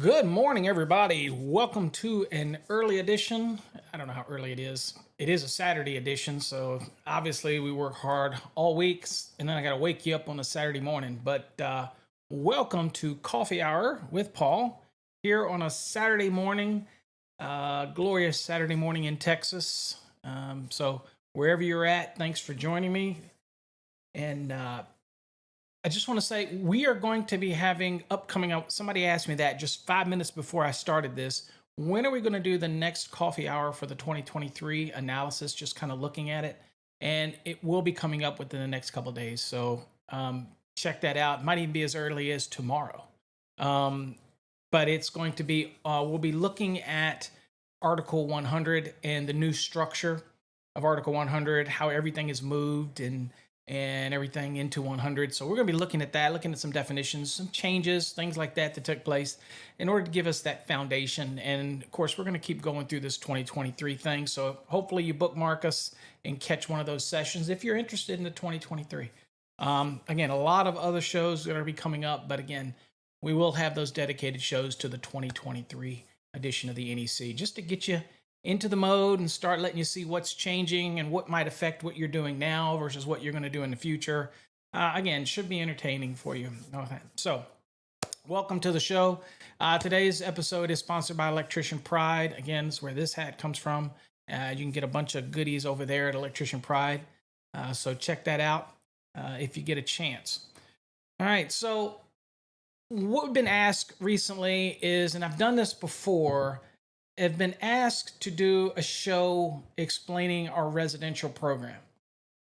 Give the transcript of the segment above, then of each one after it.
Good morning, everybody. Welcome to an early edition. I don't know how early it is. It is a Saturday edition, so obviously we work hard all weeks, and then I got to wake you up on a Saturday morning. But welcome to Coffee Hour with Paul here on a Saturday morning, glorious Saturday morning in Texas. So wherever you're at, thanks for joining me. And I just want to say we are going to be having upcoming. Somebody asked me that just 5 minutes before I started this. When are we going to do the next coffee hour for the 2023 analysis? Just kind of looking at it, and it will be coming up within the next couple of days. So check that out. It might even be as early as tomorrow. But it's going to be. We'll be looking at Article 100 and the new structure of Article 100, how everything is moved and everything into 100. So we're going to be looking at that, looking at some definitions, some changes, things like that took place in order to give us that foundation. And of course, we're going to keep going through this 2023 thing. So hopefully you bookmark us and catch one of those sessions if you're interested in the 2023. Again, a lot of other shows are going to be coming up, but again, we will have those dedicated shows to the 2023 edition of the NEC just to get you into the mode and start letting you see what's changing and what might affect what you're doing now versus what you're going to do in the future. Again, should be entertaining for you. So, welcome to the show. Today's episode is sponsored by Electrician Pride. Again, it's where this hat comes from. You can get a bunch of goodies over there at Electrician Pride. So check that out if you get a chance. All right, so what we've been asked recently is, and I've done this before, have been asked to do a show explaining our residential program.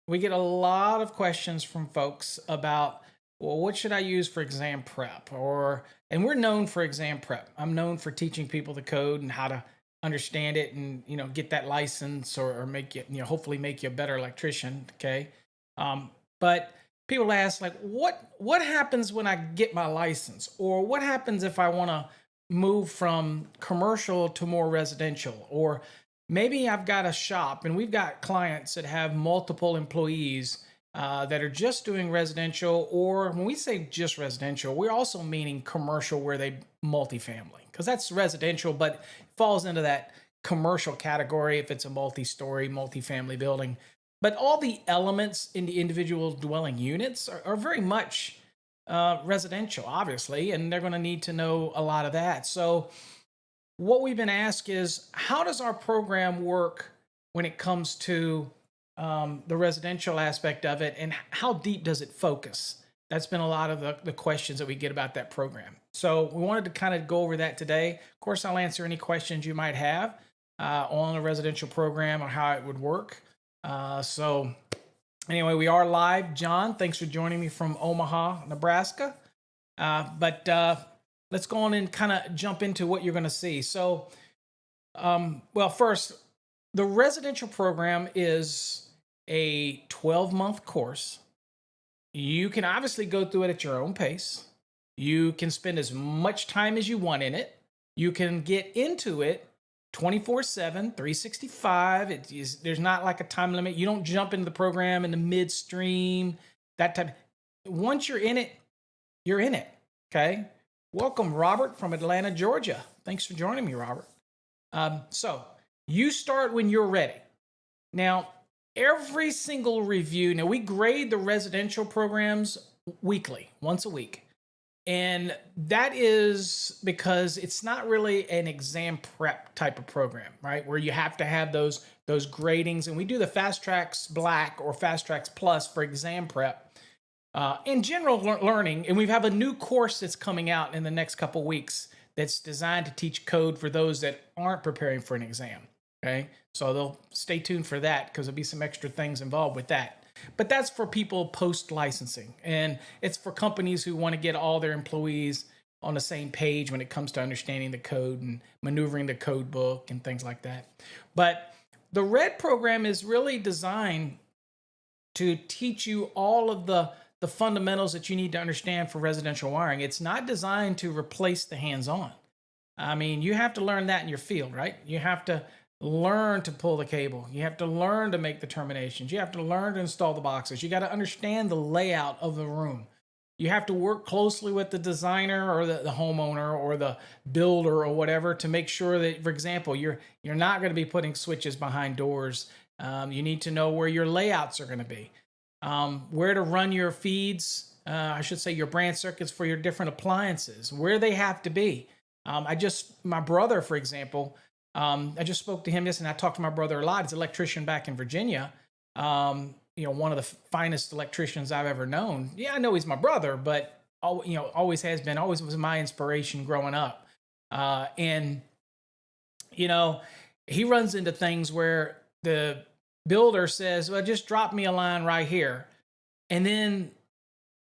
We get a lot of questions from folks about, well, what should I use for exam prep? And we're known for exam prep. I'm known for teaching people the code and how to understand it and, get that license or make it, hopefully make you a better electrician. Okay. But people ask, like, what happens when I get my license? Or what happens if I want to move from commercial to more residential? Or maybe I've got a shop and we've got clients that have multiple employees that are just doing residential. Or when we say just residential, we're also meaning commercial where they multifamily, because that's residential, but it falls into that commercial category if it's a multi-story, multifamily building. But all the elements in the individual dwelling units are very much residential, obviously, and they're going to need to know a lot of that. So what we've been asked is, how does our program work when it comes to the residential aspect of it, and how deep does it focus? That's been a lot of the questions that we get about that program. So we wanted to kind of go over that today. Of course, I'll answer any questions you might have on the residential program or how it would work. So anyway, we are live. John, thanks for joining me from Omaha, Nebraska. But let's go on and kind of jump into what you're going to see. So, first, the residential program is a 12-month course. You can obviously go through it at your own pace. You can spend as much time as you want in it. You can get into it 24/7, 365. There's not like a time limit. You don't jump into the program in the midstream, that type. Once you're in it, you're in it. Okay. Welcome, Robert from Atlanta, Georgia. Thanks for joining me, Robert. So you start when you're ready. Now, every single review, now we grade the residential programs weekly, once a week. And that is because it's not really an exam prep type of program, right? Where you have to have those gradings. And we do the Fast Tracks Black or Fast Tracks Plus for exam prep. In general learning, and we have a new course that's coming out in the next couple weeks that's designed to teach code for those that aren't preparing for an exam, okay? So they'll stay tuned for that because there'll be some extra things involved with that. But that's for people post-licensing, and it's for companies who want to get all their employees on the same page when it comes to understanding the code and maneuvering the code book and things like that. But the RED program is really designed to teach you all of the fundamentals that you need to understand for residential wiring. It's not designed to replace the hands-on. I mean, you have to learn that in your field, right? You have to learn to pull the cable. You have to learn to make the terminations. You have to learn to install the boxes. You got to understand the layout of the room. You have to work closely with the designer or the homeowner or the builder or whatever to make sure that, for example, you're not going to be putting switches behind doors. You need to know where your layouts are going to be, where to run your feeds. I should say your branch circuits for your different appliances, where they have to be. My brother, for example, I just spoke to him this, and I talked to my brother a lot. He's an electrician back in Virginia. One of the finest electricians I've ever known. Yeah, I know he's my brother, but always has been, always was my inspiration growing up. And he runs into things where the builder says, well, just drop me a line right here. And then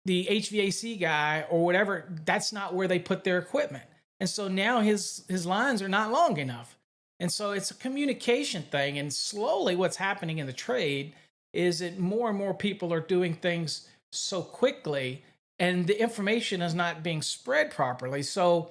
the HVAC guy or whatever, that's not where they put their equipment. And so now his lines are not long enough. And so it's a communication thing. And slowly what's happening in the trade is that more and more people are doing things so quickly and the information is not being spread properly. So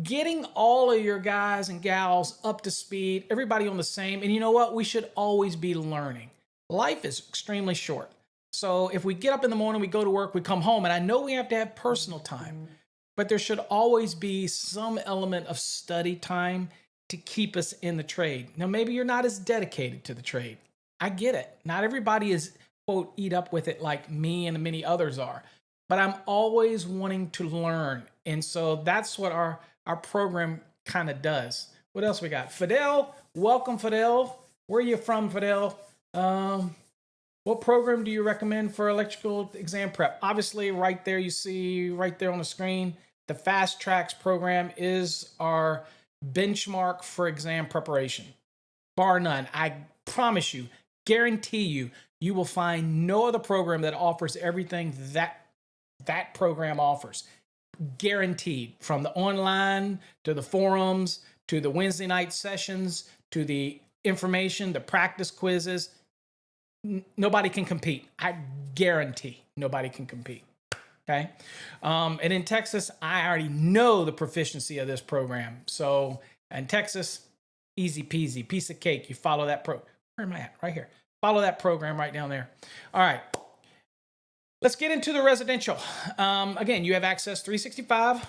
getting all of your guys and gals up to speed, everybody on the same, and you know what? We should always be learning. Life is extremely short. So if we get up in the morning, we go to work, we come home, and I know we have to have personal time, but there should always be some element of study time to keep us in the trade. Now, maybe you're not as dedicated to the trade. I get it. Not everybody is, quote, eat up with it like me and many others are, but I'm always wanting to learn. And so that's what our program kind of does. What else we got? Fidel, welcome, Fidel. Where are you from, Fidel? What program do you recommend for electrical exam prep? Obviously, right there, you see right there on the screen, the Fast Tracks program is our benchmark for exam preparation. Bar none. I promise you, guarantee you, you will find no other program that offers everything that program offers. Guaranteed. From the online to the forums to the Wednesday night sessions to the information, the practice quizzes, nobody can compete. I guarantee nobody can compete. Okay. And in Texas, I already know the proficiency of this program. So in Texas, easy peasy, piece of cake. You follow that where am I at? Right here. Follow that program right down there. All right. Let's get into the residential. Again, you have access 365,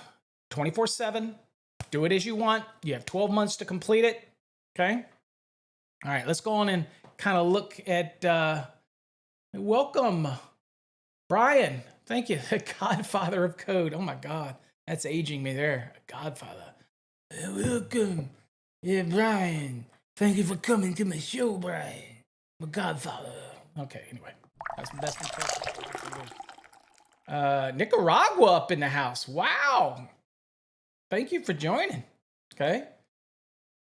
24/7. Do it as you want. You have 12 months to complete it. Okay. All right. Let's go on and kind of look at, welcome, Brian. Thank you. The Godfather of Code. Oh my God. That's aging me there. Godfather. Welcome. Yeah, Brian. Thank you for coming to my show, Brian. My Godfather. Okay, anyway. That's fantastic. Nicaragua up in the house. Wow. Thank you for joining. Okay.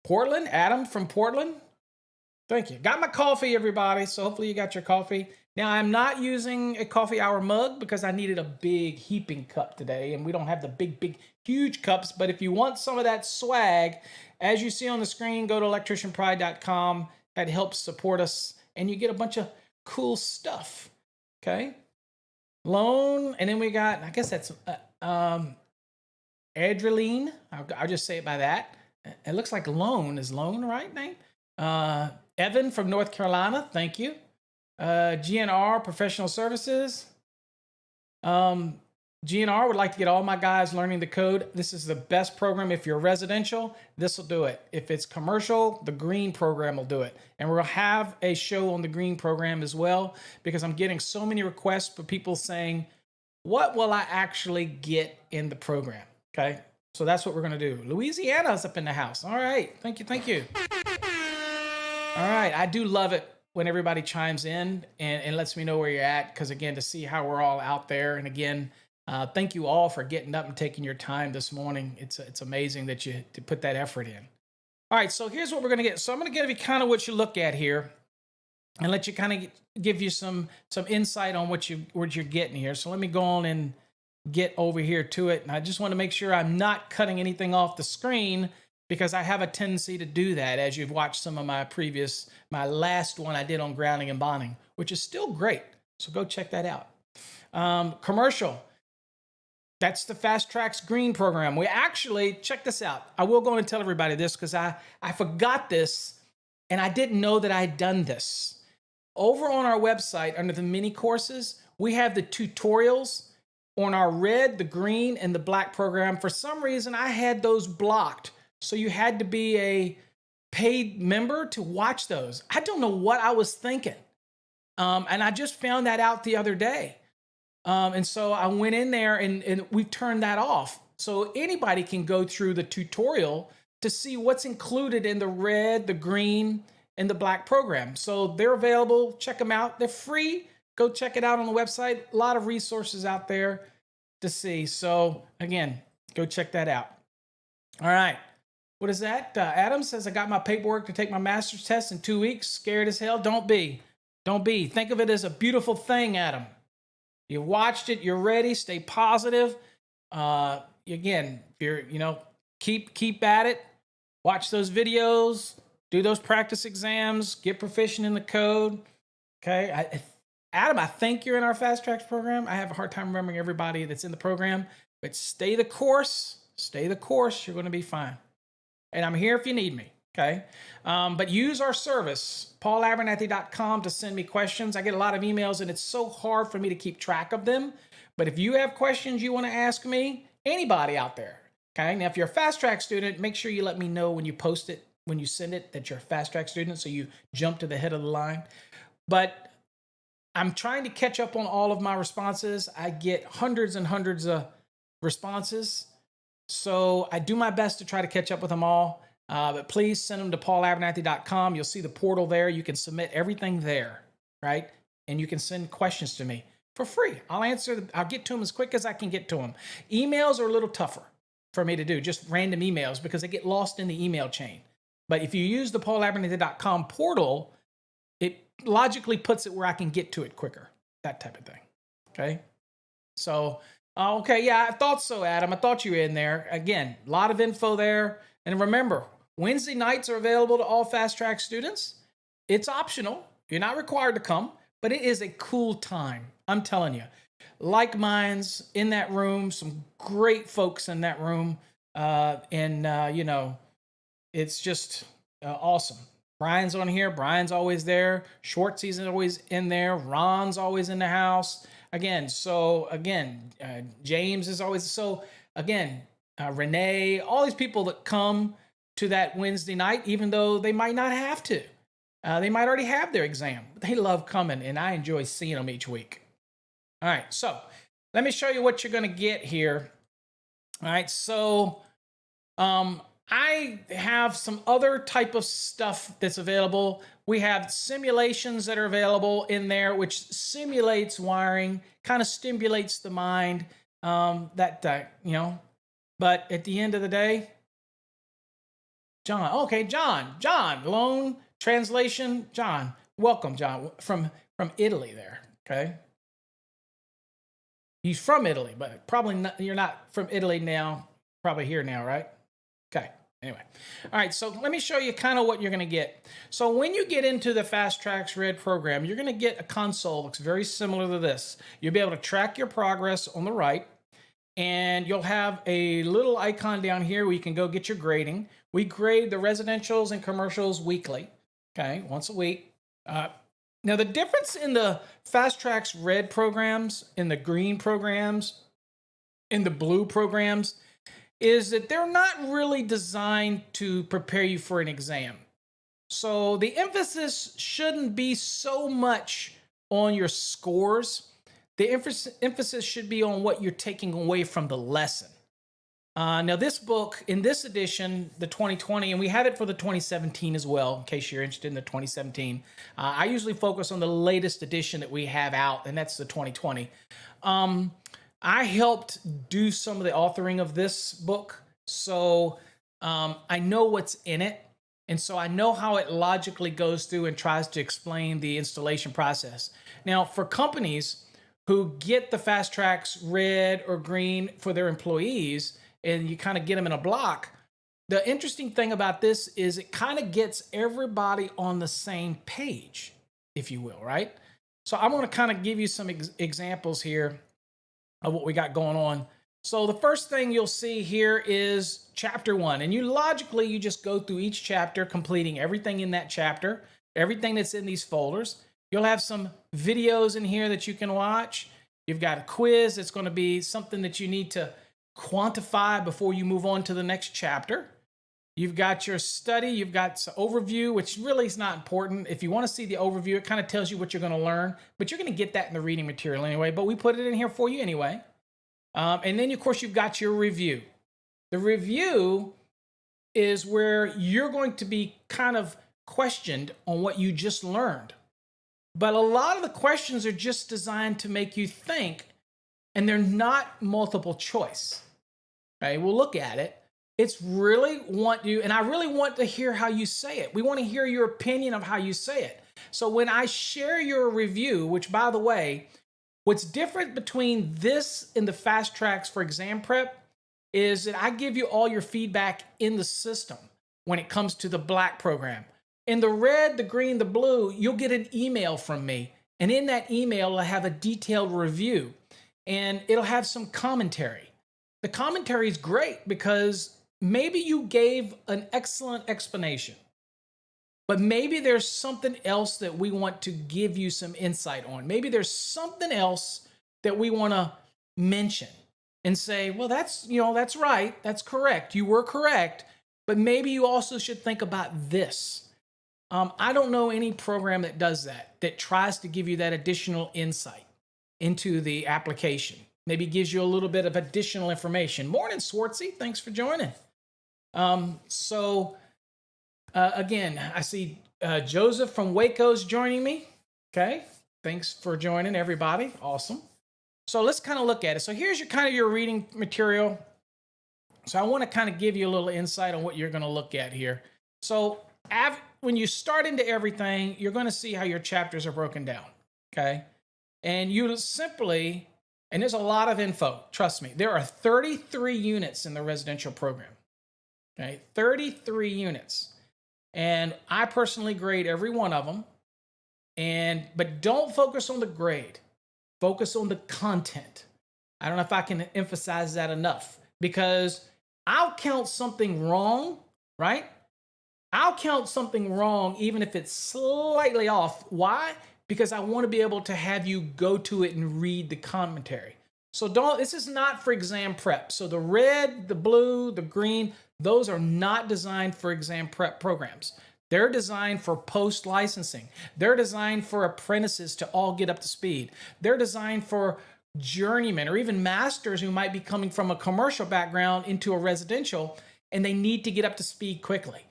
Portland, Adam from Portland. Thank you. Got my coffee, everybody. So hopefully you got your coffee. Now, I'm not using a coffee hour mug because I needed a big heaping cup today, and we don't have the big, huge cups. But if you want some of that swag, as you see on the screen, go to electricianpride.com. That helps support us, and you get a bunch of cool stuff. Okay? Loan, and then we got, I guess that's Adrenaline. I'll just say it by that. It looks like Loan. Is Loan the right name? Evan from North Carolina, thank you. GNR Professional Services. GNR would like to get all my guys learning the code. This is the best program. If you're residential, this will do it. If it's commercial, the green program will do it. And we'll have a show on the green program as well, because I'm getting so many requests for people saying, what will I actually get in the program? Okay. So that's what we're going to do. Louisiana's up in the house. All right. Thank you. Thank you. All right. I do love it when everybody chimes in and lets me know where you're at. Because again, to see how we're all out there. And again, thank you all for getting up and taking your time this morning. It's amazing that you put that effort in. All right. So here's what we're going to get. So I'm going to give you kind of what you look at here and let you kind of give you some insight on what you're getting here. So let me go on and get over here to it. And I just want to make sure I'm not cutting anything off the screen, because I have a tendency to do that, as you've watched some of my last one I did on grounding and bonding, which is still great. So go check that out. Commercial. That's the Fast Tracks Green program. We actually, check this out. I will go and tell everybody this because I forgot this and I didn't know that I'd done this. Over on our website, under the mini courses, we have the tutorials. on our red, the green, and the black program. For some reason, I had those blocked. So you had to be a paid member to watch those. I don't know what I was thinking. And I just found that out the other day. And so I went in there and we turned that off. So anybody can go through the tutorial to see what's included in the red, the green, and the black program. So they're available. Check them out. They're free. Go check it out on the website. A lot of resources out there to see. So again, go check that out. All right. What is that? Adam says, I got my paperwork to take my master's test in 2 weeks. Scared as hell. Don't be. Don't be. Think of it as a beautiful thing, Adam. You watched it. You're ready. Stay positive. Again, if you're, keep at it. Watch those videos. Do those practice exams. Get proficient in the code. Okay. Adam, I think you're in our Fast Tracks program. I have a hard time remembering everybody that's in the program, but stay the course. Stay the course. You're going to be fine. And I'm here if you need me. Okay. But use our service, paulabernathy.com, to send me questions. I get a lot of emails and it's so hard for me to keep track of them. But if you have questions you want to ask me, anybody out there. Okay. Now, if you're a Fast Track student, make sure you let me know when you post it, when you send it, that you're a Fast Track student, so you jump to the head of the line. But I'm trying to catch up on all of my responses. I get hundreds and hundreds of responses. So I do my best to try to catch up with them all. But please send them to paulabernathy.com. You'll see the portal there. You can submit everything there, right? And you can send questions to me for free. I'll get to them as quick as I can get to them. Emails are a little tougher for me to do, just random emails, because they get lost in the email chain. But if you use the paulabernathy.com portal, it logically puts it where I can get to it quicker, that type of thing. Okay. So, okay. Yeah, I thought so, Adam. I thought you were in there. Again, a lot of info there. And remember, Wednesday nights are available to all Fast Track students. It's optional. You're not required to come, but it is a cool time. I'm telling you. Like minds in that room, some great folks in that room. It's just awesome. Brian's on here. Brian's always there. Shortsy's always in there. Ron's always in the house. James is always. So again, Renee, all these people that come to that Wednesday night, even though they might not have to. They might already have their exam. They love coming, and I enjoy seeing them each week. All right, so let me show you what you're going to get here. All right, so I have some other type of stuff that's available. We have simulations that are available in there, which simulates wiring, kind of stimulates the mind. But at the end of the day, John, loan translation, John, welcome, John, from Italy there, okay? He's from Italy, but probably not, you're not from Italy now, probably here now, right? Okay, anyway. All right, so let me show you kind of what you're gonna get. So when you get into the Fast Tracks Red program, you're gonna get a console that looks very similar to this. You'll be able to track your progress on the right, and you'll have a little icon down here where you can go get your grading. We grade the residentials and commercials weekly, okay, once a week. Now, the difference in the Fast Tracks Red programs, in the green programs, in the blue programs, is that they're not really designed to prepare you for an exam. So the emphasis shouldn't be so much on your scores. The emphasis should be on what you're taking away from the lesson. Now, this book, in this edition, the 2020, and we have it for the 2017 as well, in case you're interested in the 2017. I usually focus on the latest edition that we have out, and that's the 2020. I helped do some of the authoring of this book, so I know what's in it, and so I know how it logically goes through and tries to explain the installation process. Now, for companies who get the Fast Tracks Red or Green for their employees, and you kind of get them in a block, the interesting thing about this is it kind of gets everybody on the same page, if you will, right? So I'm going to kind of give you some examples here of what we got going on. So the first thing you'll see here is chapter 1, and you just go through each chapter, completing everything in that chapter, everything that's in these folders. You'll have some videos in here that you can watch. You've got a quiz. It's going to be something that you need to quantify before you move on to the next chapter. You've got your study. You've got some overview, which really is not important. If you want to see the overview, it kind of tells you what you're going to learn, but you're going to get that in the reading material anyway, but we put it in here for you anyway. And then, of course, you've got your review. The review is where you're going to be kind of questioned on what you just learned. But a lot of the questions are just designed to make you think, and they're not multiple choice. Okay, we'll look at it. It's really and I really want to hear how you say it. We want to hear your opinion of how you say it. So when I share your review, which by the way, what's different between this and the fast tracks for exam prep is that I give you all your feedback in the system when it comes to the black program. In the red, the green, the blue, you'll get an email from me. And in that email, I'll have a detailed review and it'll have some commentary. The commentary is great because maybe you gave an excellent explanation, but maybe there's something else that we want to give you some insight on. Maybe there's something else that we want to mention and say, well, that's right. That's correct. You were correct, but maybe you also should think about this. I don't know any program that does that tries to give you that additional insight into the application. Maybe gives you a little bit of additional information. Morning, Swartzy. Thanks for joining. Again, I see Joseph from Waco's joining me. Okay. Thanks for joining, everybody. Awesome. So let's kind of look at it. So here's your reading material. So I want to kind of give you a little insight on what you're going to look at here. So when you start into everything, you're going to see how your chapters are broken down. Okay. And you simply, and there's a lot of info. Trust me, there are 33 units in the residential program. Okay. 33 units. And I personally grade every one of them. But don't focus on the grade. Focus on the content. I don't know if I can emphasize that enough, because I'll count something wrong, right? I'll count something wrong even if it's slightly off. Why? Because I want to be able to have you go to it and read the commentary. So this is not for exam prep. So the red, the blue, the green, those are not designed for exam prep programs. They're designed for post-licensing. They're designed for apprentices to all get up to speed. They're designed for journeymen or even masters who might be coming from a commercial background into a residential, and they need to get up to speed quickly.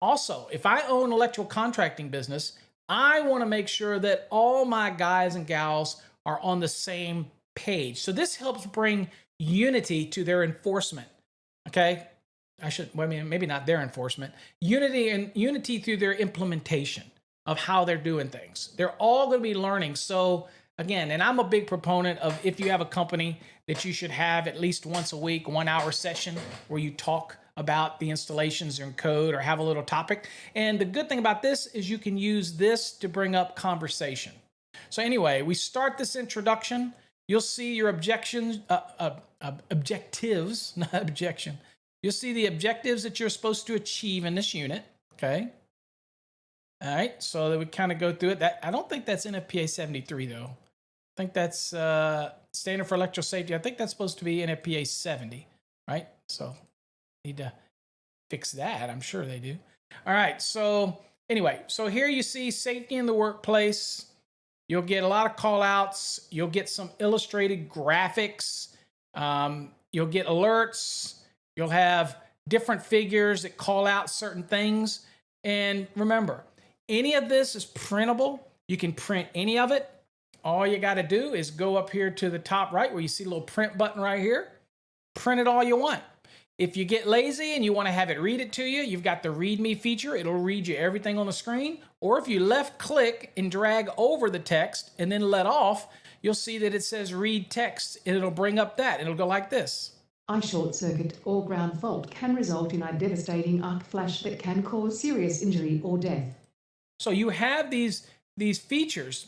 Also, if I own an electrical contracting business, I want to make sure that all my guys and gals are on the same page. So this helps bring unity to their enforcement. Okay? Maybe not their enforcement. Unity through their implementation of how they're doing things. They're all going to be learning. So again, and I'm a big proponent of, if you have a company, that you should have at least once a week, 1 hour session where you talk about the installations and code or have a little topic. And the good thing about this is you can use this to bring up conversation. So anyway, we start this introduction. You'll see your objectives, not objection. You'll see the objectives that you're supposed to achieve in this unit. Okay. All right. So that we kind of go through it. I don't think that's NFPA 73 though. I think that's Standard for Electrical Safety. I think that's supposed to be NFPA 70, right? So need to fix that. I'm sure they do. All right. So anyway, so here you see safety in the workplace. You'll get a lot of call outs. You'll get some illustrated graphics. You'll get alerts. You'll have different figures that call out certain things. And remember, any of this is printable. You can print any of it. All you got to do is go up here to the top right where you see a little print button right here. Print it all you want. If you get lazy and you want to have it read it to you, you've got the read me feature. It'll read you everything on the screen. Or if you left click and drag over the text and then let off, you'll see that it says read text, and it'll bring up that. It'll go like this. A short circuit or ground fault can result in a devastating arc flash that can cause serious injury or death. So you have these features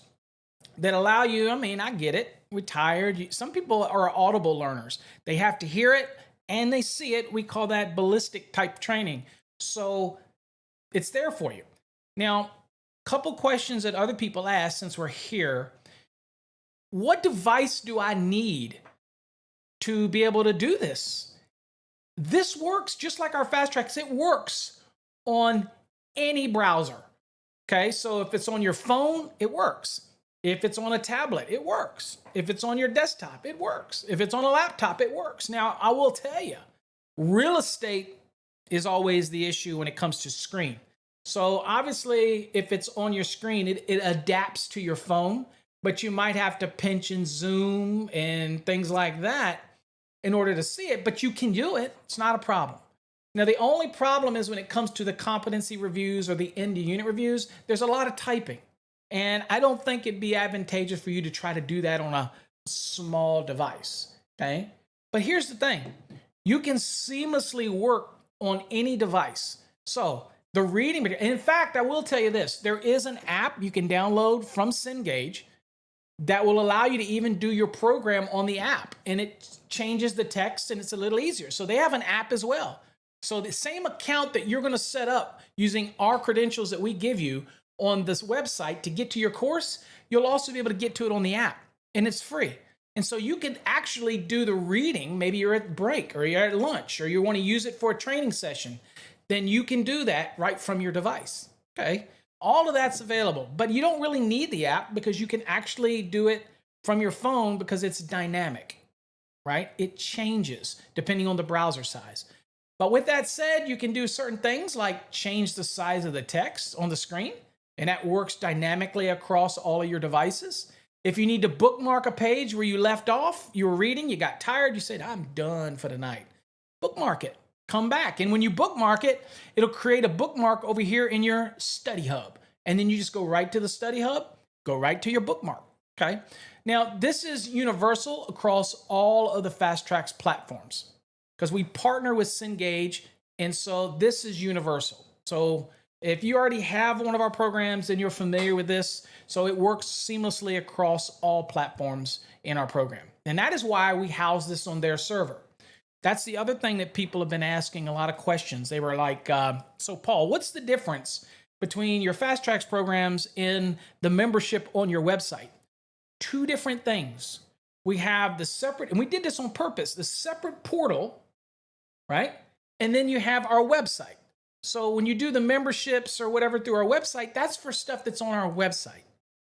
that allow you, I get it. We're tired. Some people are audible learners. They have to hear it and they see it. We call that ballistic type training. So it's there for you. Now, couple questions that other people ask since we're here. what device do I need to be able to do this? This works just like our Fast Tracks. It works on any browser. Okay, so if it's on your phone, it works. If it's on a tablet, it works. If it's on your desktop, it works. If it's on a laptop, it works. Now, I will tell you, real estate is always the issue when it comes to screen. So obviously, if it's on your screen, it adapts to your phone, but you might have to pinch and zoom and things like that in order to see it, but you can do it. It's not a problem. Now, the only problem is when it comes to the competency reviews or the end of unit reviews, there's a lot of typing. And I don't think it'd be advantageous for you to try to do that on a small device, okay? But here's the thing. You can seamlessly work on any device. So the reading, in fact, I will tell you this. There is an app you can download from Cengage that will allow you to even do your program on the app. And it changes the text and it's a little easier. So they have an app as well. So the same account that you're going to set up using our credentials that we give you on this website to get to your course, you'll also be able to get to it on the app, and it's free. And so you can actually do the reading. Maybe you're at break or you're at lunch or you want to use it for a training session. Then you can do that right from your device. Okay. All of that's available, but you don't really need the app because you can actually do it from your phone because it's dynamic, right? It changes depending on the browser size. But with that said, you can do certain things like change the size of the text on the screen, and that works dynamically across all of your devices. If you need to bookmark a page where you left off, you were reading, you got tired, you said, I'm done for the night. Bookmark it, come back. And when you bookmark it, it'll create a bookmark over here in your study hub. And then you just go right to the study hub, go right to your bookmark, okay? Now, this is universal across all of the Fast Tracks platforms because we partner with Cengage, and so this is universal. So if you already have one of our programs and you're familiar with this, so it works seamlessly across all platforms in our program. And that is why we house this on their server. That's the other thing that people have been asking a lot of questions. They were like, so Paul, what's the difference between your Fast Tracks programs and the membership on your website? Two different things. We have the separate, and we did this on purpose, the separate portal, right? And then you have our website. So when you do the memberships or whatever through our website, that's for stuff that's on our website.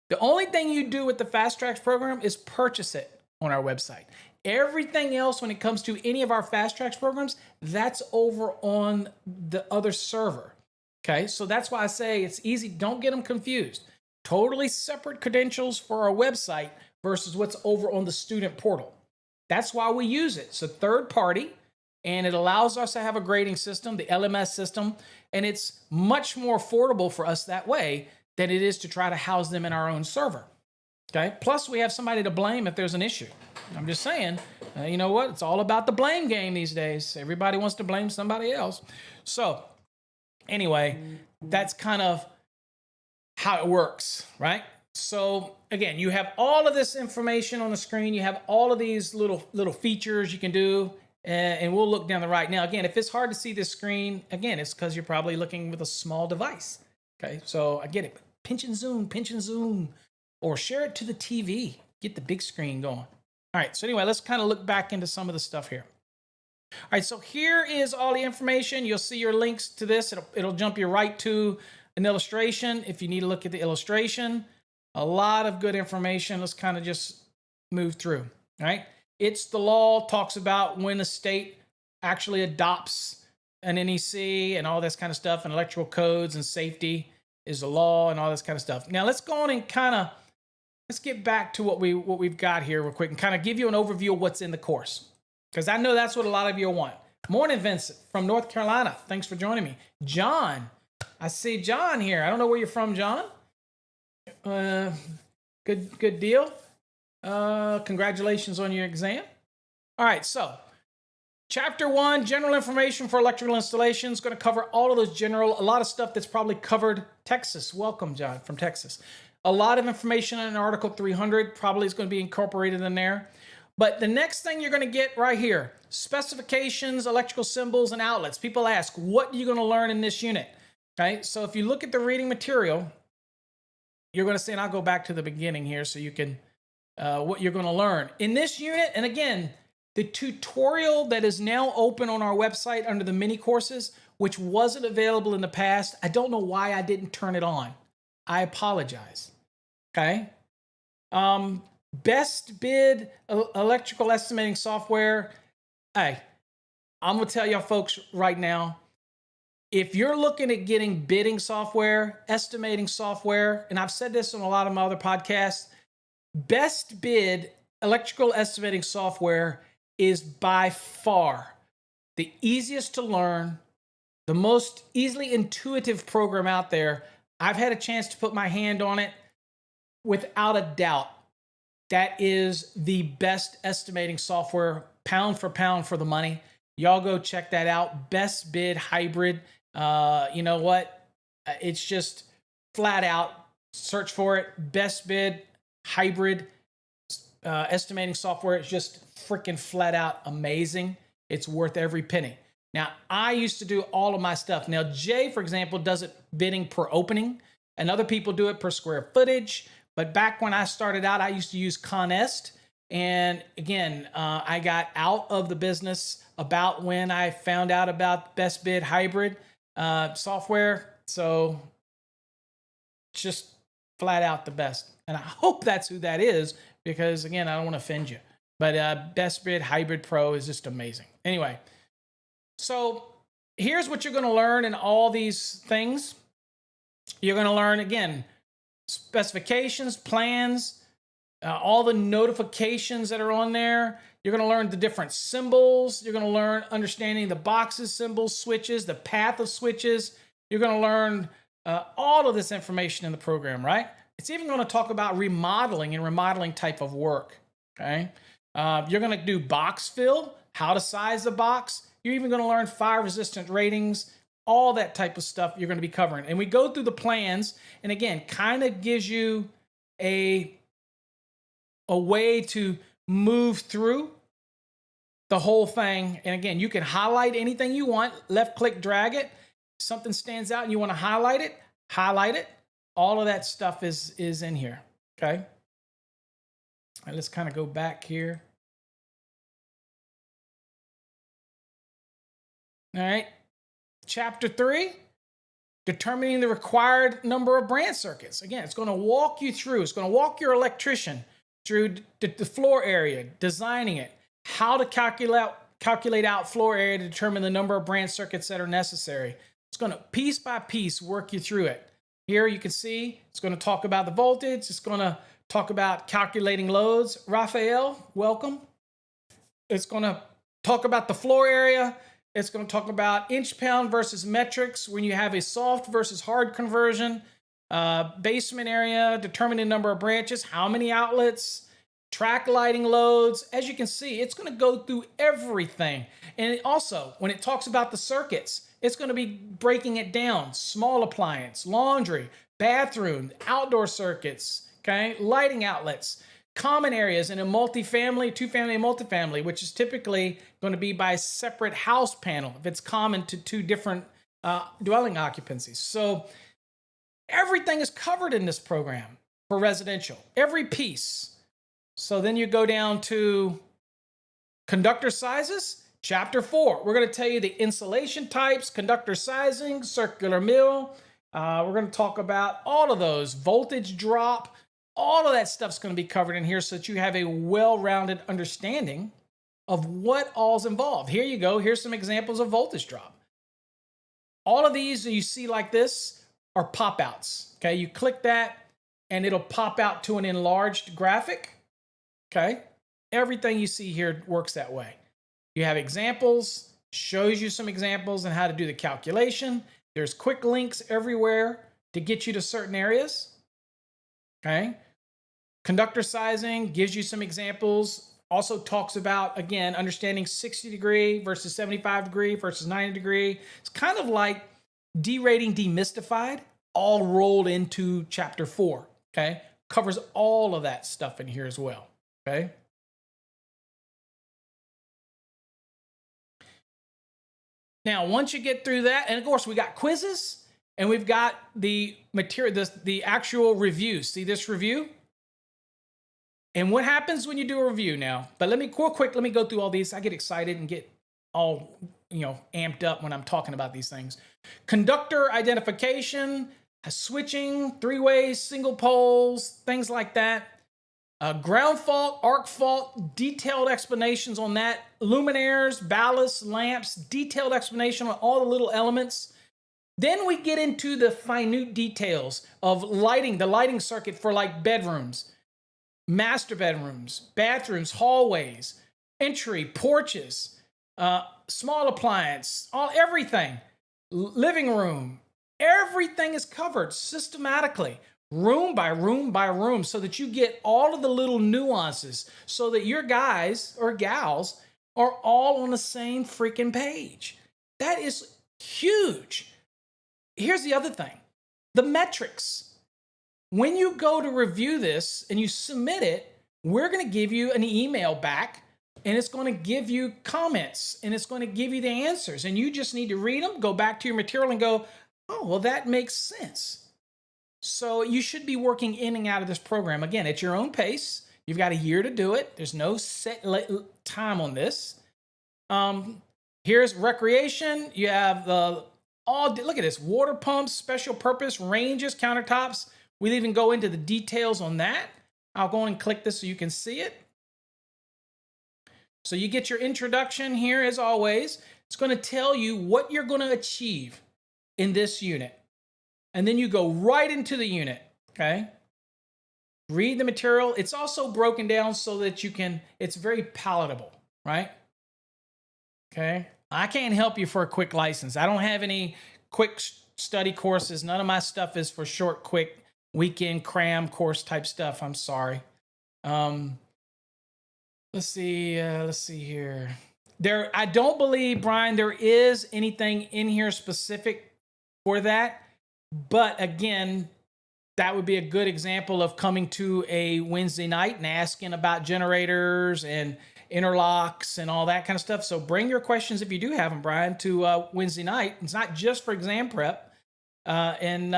The only thing you do with the Fast Tracks program is purchase it on our website. Everything else when it comes to any of our Fast Tracks programs, that's over on the other server. Okay, so that's why I say it's easy. Don't get them confused. Totally separate credentials for our website versus what's over on the student portal. That's why we use it. It's a third party, and it allows us to have a grading system, the LMS system, and it's much more affordable for us that way than it is to try to house them in our own server. Okay, plus we have somebody to blame if there's an issue. I'm just saying, you know what? It's all about the blame game these days. Everybody wants to blame somebody else. So anyway, that's kind of how it works, right? So again, you have all of this information on the screen. You have all of these little features you can do, and we'll look down the right. Now, again, if it's hard to see this screen, again, it's because you're probably looking with a small device. Okay, so I get it. Pinch and zoom, or share it to the TV. Get the big screen going. All right, so anyway, let's kind of look back into some of the stuff here. All right, so here is all the information. You'll see your links to this. It'll jump you right to an illustration if you need to look at the illustration. A lot of good information. Let's kind of just move through, all right? It's the law, talks about when a state actually adopts an NEC and all this kind of stuff, and electrical codes and safety is the law and all this kind of stuff. Now let's go on and let's get back to what we've got here real quick and kind of give you an overview of what's in the course, because I know that's what a lot of you want. Morning, Vincent from North Carolina. Thanks for joining me. John, I see John here. I don't know where you're from, John. Good deal. Congratulations on your exam. All right, so Chapter 1, general information for electrical installations. Going to cover all of those a lot of stuff that's probably covered. Texas, welcome, John, from Texas. A lot of information in Article 300 probably is going to be incorporated in there. But the next thing you're going to get right here, specifications, electrical symbols, and outlets. People ask, what are you going to learn in this unit? Okay, so if you look at the reading material, you're going to see, and I'll go back to the beginning here so you can what you're going to learn in this unit. And again, the tutorial that is now open on our website under the mini courses, which wasn't available in the past. I don't know why I didn't turn it on. I apologize. Okay. Best bid electrical estimating software. Hey, I'm going to tell y'all folks right now, if you're looking at getting bidding software, estimating software, and I've said this on a lot of my other podcasts, best bid electrical estimating software is by far the easiest to learn, the most easily intuitive program out there. I've had a chance to put my hand on it. Without a doubt, that is the best estimating software, pound for the money. Y'all go check that out. Best bid hybrid. You know what? It's just flat out. Search for it. Best bid hybrid estimating software. It's just freaking flat out amazing. It's worth every penny. Now, I used to do all of my stuff. Now, Jay, for example, does it bidding per opening, and other people do it per square footage. But back when I started out, I used to use ConEst. And again, I got out of the business about when I found out about Best Bid Hybrid software. So just flat out the best. And I hope that's who that is, because again, I don't want to offend you. But Best Bid Hybrid Pro is just amazing. Anyway, so here's what you're going to learn in all these things. You're going to learn, again, specifications, plans, all the notifications that are on there. You're going to learn the different symbols. You're going to learn understanding the boxes, symbols, switches, the path of switches. You're going to learn all of this information in the program, right? It's even going to talk about remodeling and remodeling type of work, okay? You're going to do box fill, how to size the box. You're even going to learn fire resistant ratings, all that type of stuff you're going to be covering. And we go through the plans, and again, kind of gives you a way to move through the whole thing. And again, you can highlight anything you want, left click, drag it. Something stands out and you want to highlight it, highlight it. All of that stuff is in here, okay? And let's kind of go back here. All right, Chapter 3, determining the required number of branch circuits. Again, it's going to walk you through. It's going to walk your electrician through the floor area, designing it, how to calculate out floor area to determine the number of branch circuits that are necessary. It's going to piece by piece work you through it. Here you can see it's going to talk about the voltage. It's going to talk about calculating loads. Raphael, welcome. It's going to talk about the floor area. It's going to talk about inch pound versus metrics when you have a soft versus hard conversion. Basement area, determining the number of branches, how many outlets, track lighting loads. As you can see, it's going to go through everything. And also, when it talks about the circuits, it's going to be breaking it down. Small appliance, laundry, bathroom, outdoor circuits, okay, lighting outlets, common areas in a multifamily, two-family and multifamily, which is typically going to be by a separate house panel if it's common to two different dwelling occupancies. So everything is covered in this program for residential, every piece. So then you go down to conductor sizes, Chapter 4. We're going to tell you the insulation types, conductor sizing, circular mill. We're going to talk about all of those, voltage drop. All of that stuff's going to be covered in here so that you have a well-rounded understanding of what all's involved. Here you go. Here's some examples of voltage drop. All of these that you see like this are pop-outs. Okay, you click that and it'll pop out to an enlarged graphic. Okay, everything you see here works that way. You have examples, shows you some examples and how to do the calculation. There's quick links everywhere to get you to certain areas. Okay. Conductor sizing gives you some examples. Also talks about, again, understanding 60 degree versus 75 degree versus 90 degree. It's kind of like derating demystified, all rolled into Chapter 4. Okay. Covers all of that stuff in here as well. Okay. Now, once you get through that, and of course we got quizzes and we've got the material, the actual review. See this review? And what happens when you do a review now? But let me let me go through all these. I get excited and get all, amped up when I'm talking about these things. Conductor identification, switching, three-ways, single poles, things like that. Ground fault, arc fault, detailed explanations on that. Luminaires, ballasts, lamps, detailed explanation on all the little elements. Then we get into the minute details of lighting, the lighting circuit for like bedrooms, master bedrooms, bathrooms, hallways, entry, porches, small appliance, everything, living room, everything is covered systematically, room by room by room, so that you get all of the little nuances, so that your guys or gals are all on the same freaking page. That is huge. Here's the other thing, the metrics. When you go to review this and you submit it, we're going to give you an email back, and it's going to give you comments, and it's going to give you the answers. And you just need to read them, go back to your material and go, oh, well, that makes sense. So you should be working in and out of this program. Again, at your own pace. You've got a year to do it. There's no set time on this. Here's recreation. You have look at this, water pumps, special purpose, ranges, countertops. We'll even go into the details on that. I'll go and click this so you can see it. So you get your introduction here as always. It's going to tell you what you're going to achieve in this unit. And then you go right into the unit, okay? Read the material. It's also broken down so that it's very palatable, right? Okay. I can't help you for a quick license. I don't have any quick study courses. None of my stuff is for short, quick, weekend cram course type stuff. I'm sorry. Let's see here. I don't believe, Brian, there is anything in here specific for that. But again, that would be a good example of coming to a Wednesday night and asking about generators and interlocks and all that kind of stuff. So bring your questions, if you do have them, Brian, to Wednesday night. It's not just for exam prep and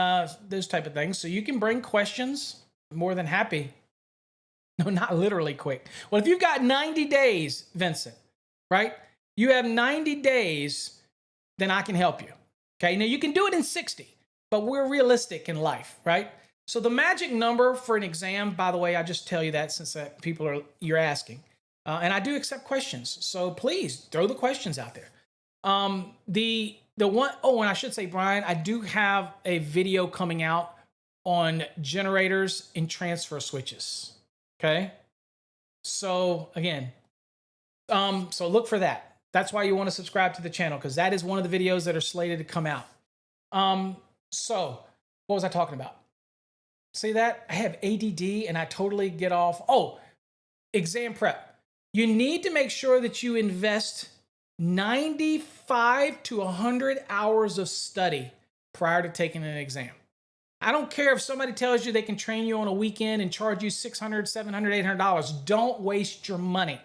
those type of things. So you can bring questions. More than happy. No, not literally quick. Well, if you've got 90 days, Vincent, right? You have 90 days, then I can help you. Okay. Now you can do it in 60, but we're realistic in life, right? So the magic number for an exam, by the way, I just tell you that since you're asking. And I do accept questions. So please throw the questions out there. And I should say, Brian, I do have a video coming out on generators and transfer switches. Okay. So again, so look for that. That's why you want to subscribe to the channel, because that is one of the videos that are slated to come out. So what was I talking about? See that? I have ADD and I totally get off. Oh, exam prep. You need to make sure that you invest 95 to 100 hours of study prior to taking an exam. I don't care if somebody tells you they can train you on a weekend and charge you $600, $700, $800. Don't waste your money.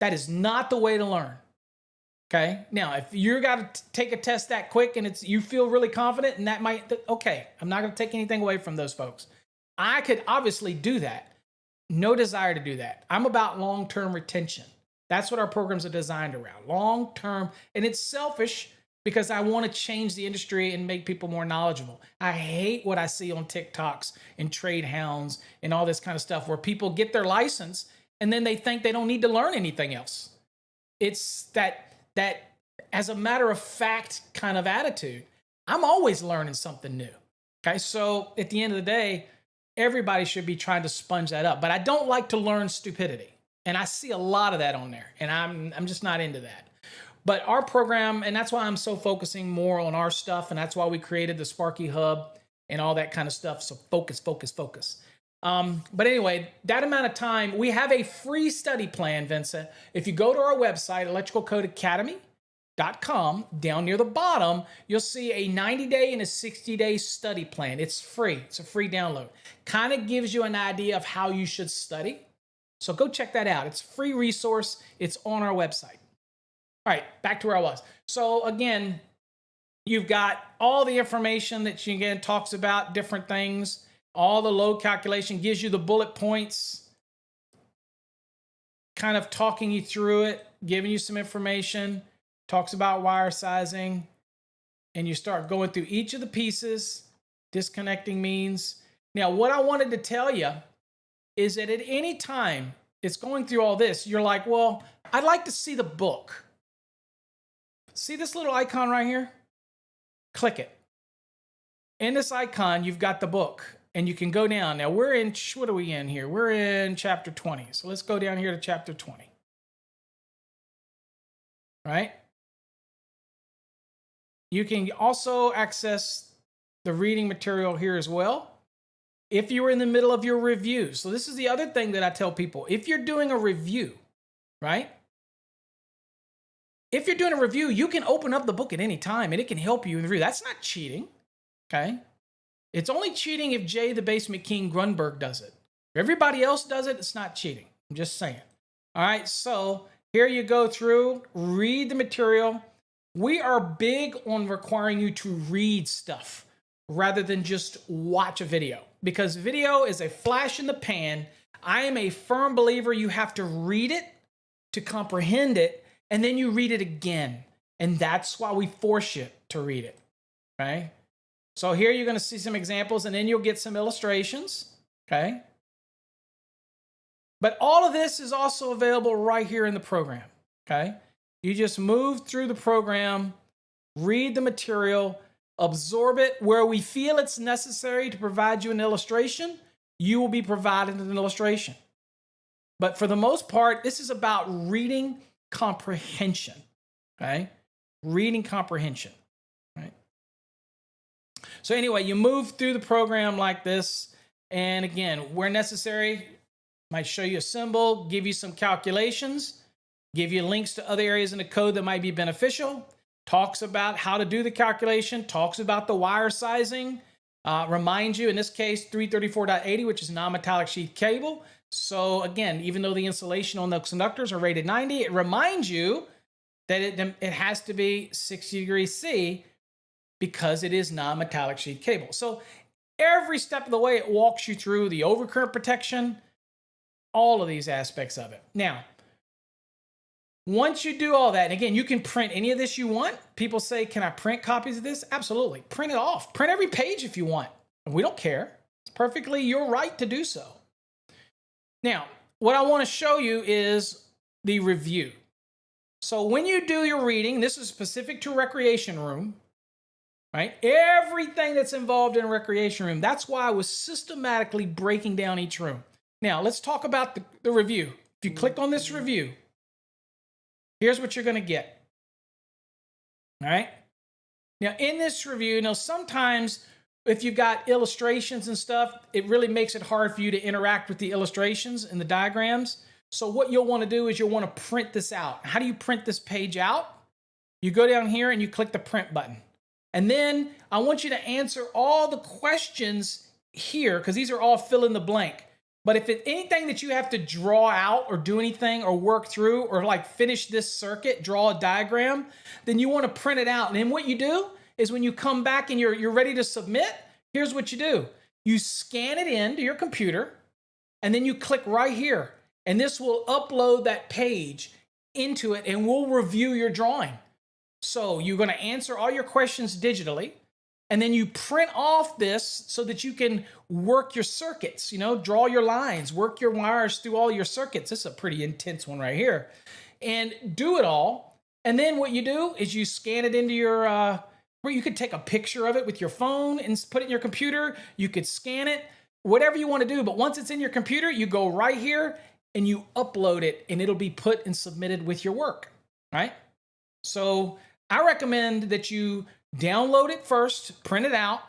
That is not the way to learn. Okay. Now, if you're got to take a test that quick and you feel really confident, and okay, I'm not going to take anything away from those folks. I could obviously do that. No desire to do that. I'm about long-term retention. That's what our programs are designed around. Long-term, and it's selfish because I want to change the industry and make people more knowledgeable. I hate what I see on TikToks and trade hounds and all this kind of stuff where people get their license and then they think they don't need to learn anything else. It's that as a matter of fact kind of attitude. I'm always learning something new. Okay, so at the end of the day, everybody should be trying to sponge that up. But I don't like to learn stupidity. And I see a lot of that on there. And I'm just not into that. But our program, and that's why I'm so focusing more on our stuff. And that's why we created the Sparky Hub and all that kind of stuff. So focus, focus, focus. But anyway, that amount of time, we have a free study plan, Vincent. If you go to our website, electricalcodeacademy.com, down near the bottom, you'll see a 90-day and a 60-day study plan. It's free. It's a free download. Kind of gives you an idea of how you should study. So go check that out. It's a free resource. It's on our website. All right, back to where I was. So again, you've got all the information that you again talks about different things. All the load calculation gives you the bullet points. kind of talking you through it, giving you some information, talks about wire sizing, and you start going through each of the pieces, disconnecting means. Now, what I wanted to tell you is that at any time it's going through all this, you're like, well, I'd like to see the book. See this little icon right here? Click it. In this icon, you've got the book, and you can go down. Now, we're in, what are we in here? We're in chapter 20. So let's go down here to chapter 20. Right? You can also access the reading material here as well if you were in the middle of your review. So this is the other thing that I tell people. If you're doing a review, right? If you're doing a review, you can open up the book at any time and it can help you in the review. That's not cheating, okay? It's only cheating if Jay the Basement King Grunberg does it. If everybody else does it, it's not cheating. I'm just saying. All right, so here you go through, read the material. We are big on requiring you to read stuff rather than just watch a video, because video is a flash in the pan. I am a firm believer you have to read it to comprehend it, and then you read it again. And that's why we force you to read it, right? So here you're going to see some examples, and then you'll get some illustrations, okay? But all of this is also available right here in the program, okay? You just move through the program, read the material, absorb it. Where we feel it's necessary to provide you an illustration, you will be provided an illustration. But for the most part, this is about reading comprehension, okay? Reading comprehension, right? So anyway, you move through the program like this. And again, where necessary, might show you a symbol, give you some calculations, give you links to other areas in the code that might be beneficial, talks about how to do the calculation, talks about the wire sizing, reminds you, in this case, 334.80, which is non-metallic sheath cable. So again, even though the insulation on those conductors are rated 90, it reminds you that it has to be 60 degrees C because it is non-metallic sheath cable. So every step of the way, it walks you through the overcurrent protection, all of these aspects of it. Now, once you do all that, and again, you can print any of this you want. People say, can I print copies of this? Absolutely. Print it off. Print every page if you want. We don't care. It's perfectly your right to do so. Now, what I want to show you is the review. So when you do your reading, this is specific to recreation room, right? Everything that's involved in a recreation room. That's why I was systematically breaking down each room. Now, let's talk about the review. If you click on this review, here's what you're going to get. All right? Now, in this review, sometimes if you've got illustrations and stuff, it really makes it hard for you to interact with the illustrations and the diagrams. So what you'll want to do is you'll want to print this out. How do you print this page out? You go down here and you click the print button. And then I want you to answer all the questions here, because these are all fill in the blank. But if it's anything that you have to draw out or do anything or work through or like finish this circuit, draw a diagram, then you want to print it out. And then what you do is when you come back and you're ready to submit, here's what you do. You scan it into your computer and then you click right here. And this will upload that page into it and we'll review your drawing. So you're going to answer all your questions digitally. And then you print off this so that you can work your circuits, draw your lines, work your wires through all your circuits. This is a pretty intense one right here. And do it all. And then what you do is you scan it into your, where you could take a picture of it with your phone and put it in your computer. You could scan it, whatever you want to do. But once it's in your computer, you go right here and you upload it and it'll be put and submitted with your work, right? So I recommend that you download it first, print it out.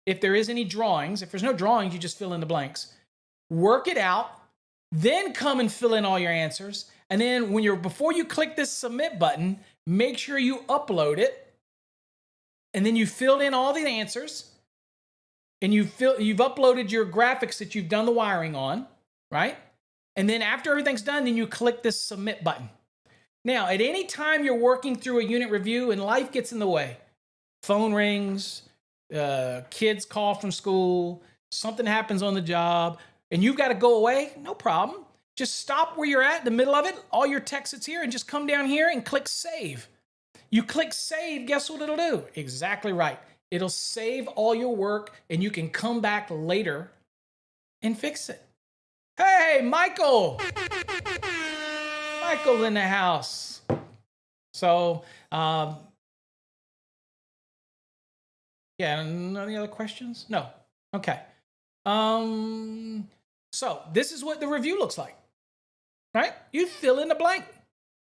If there is any drawings, if there's no drawings, you just fill in the blanks. Work it out, then come and fill in all your answers. And then before you click this submit button, make sure you upload it. And then you filled in all the answers. And you've uploaded your graphics that you've done the wiring on, right? And then after everything's done, then you click this submit button. Now, at any time you're working through a unit review and life gets in the way, phone rings, kids call from school, something happens on the job, and you've got to go away, no problem. Just stop where you're at in the middle of it, all your text that's here, and just come down here and click save. You click save, guess what it'll do? Exactly right. It'll save all your work and you can come back later and fix it. Hey, Michael! Michael in the house. So, yeah, any other questions? No. Okay. So this is what the review looks like, right? You fill in the blank.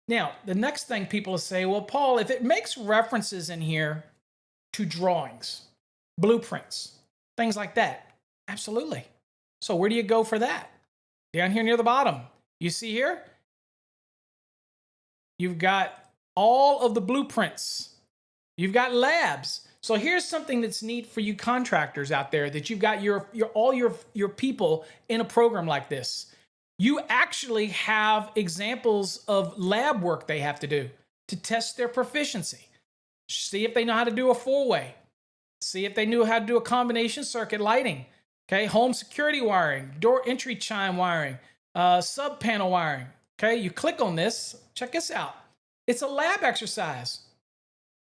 Now, the next thing people will say, well, Paul, if it makes references in here to drawings, blueprints, things like that, absolutely. So where do you go for that? Down here near the bottom, you see here, you've got all of the blueprints. You've got labs. So here's something that's neat for you contractors out there, that you've got all your people in a program like this. You actually have examples of lab work they have to do to test their proficiency. See if they know how to do a four-way. See if they knew how to do a combination circuit lighting. Okay, home security wiring, door entry chime wiring, sub panel wiring. Okay, you click on this. Check this out. It's a lab exercise.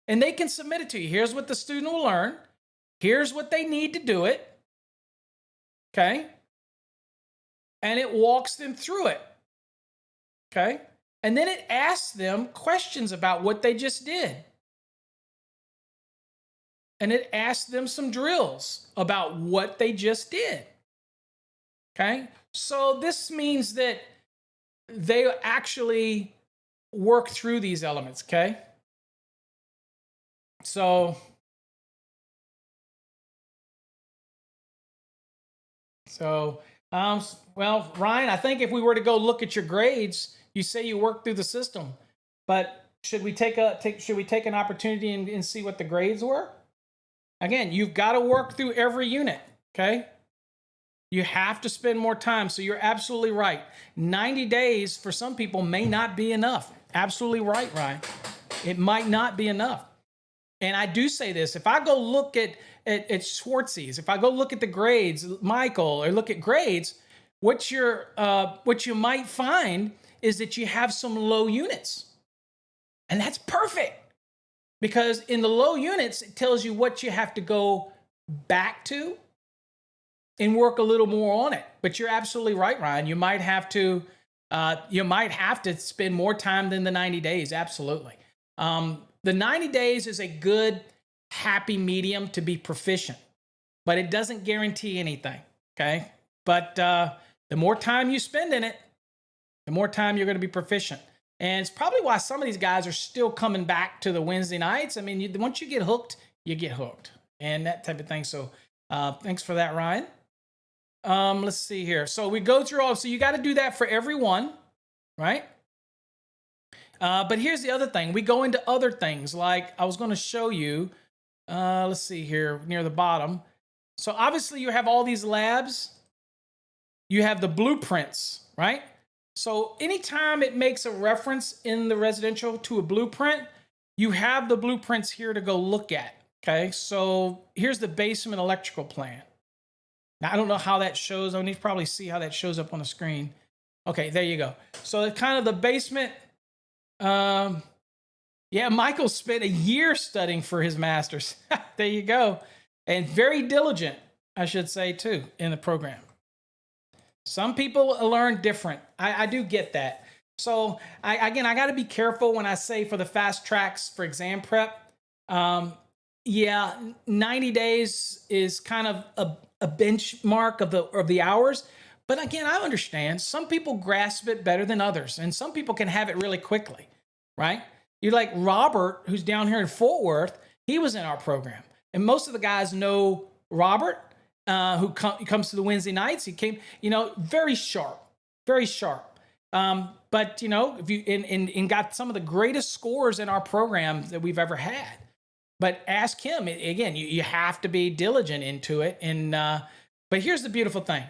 And they can submit it to you. Here's what the student will learn. Here's what they need to do it. Okay. And it walks them through it. Okay. And then it asks them questions about what they just did. And it asks them some drills about what they just did. Okay. So this means that they actually work through these elements. Okay. So well, Ryan, I think if we were to go look at your grades, you say you worked through the system, but should we take an opportunity and see what the grades were? Again, you've got to work through every unit, okay? You have to spend more time, so you're absolutely right. 90 days for some people may not be enough. Absolutely right, Ryan. It might not be enough. And I do say this, if I go look at Schwartzy's, if I go look at the grades, Michael, or look at grades, what you might find is that you have some low units. And that's perfect. Because in the low units, it tells you what you have to go back to and work a little more on it. But you're absolutely right, Ryan. You might have to spend more time than the 90 days. Absolutely. The 90 days is a good, happy medium to be proficient, but it doesn't guarantee anything, okay? But the more time you spend in it, the more time you're going to be proficient. And it's probably why some of these guys are still coming back to the Wednesday nights. I mean, once you get hooked, you get hooked, and that type of thing. So thanks for that, Ryan. Let's see here. So we go through so you got to do that for everyone, right? But here's the other thing. We go into other things, like I was going to show you. Let's see here near the bottom. So obviously you have all these labs. You have the blueprints, right? So anytime it makes a reference in the residential to a blueprint, you have the blueprints here to go look at. Okay, so here's the basement electrical plan. Now I don't know how that shows. I need to probably see how that shows up on the screen. Okay, there you go. So it's kind of the basement. Yeah, Michael spent a year studying for his master's. There you go. And very diligent, I should say, too, in the program. Some people learn different. I do get that. So, I got to be careful when I say for the fast tracks for exam prep. Yeah, 90 days is kind of a benchmark of the hours. But again, I understand some people grasp it better than others, and some people can have it really quickly, right? You like Robert, who's down here in Fort Worth. He was in our program, and most of the guys know Robert, who comes to the Wednesday nights. He came, very sharp, very sharp. But if you and got some of the greatest scores in our program that we've ever had. But ask him again. You have to be diligent into it. And but here's the beautiful thing.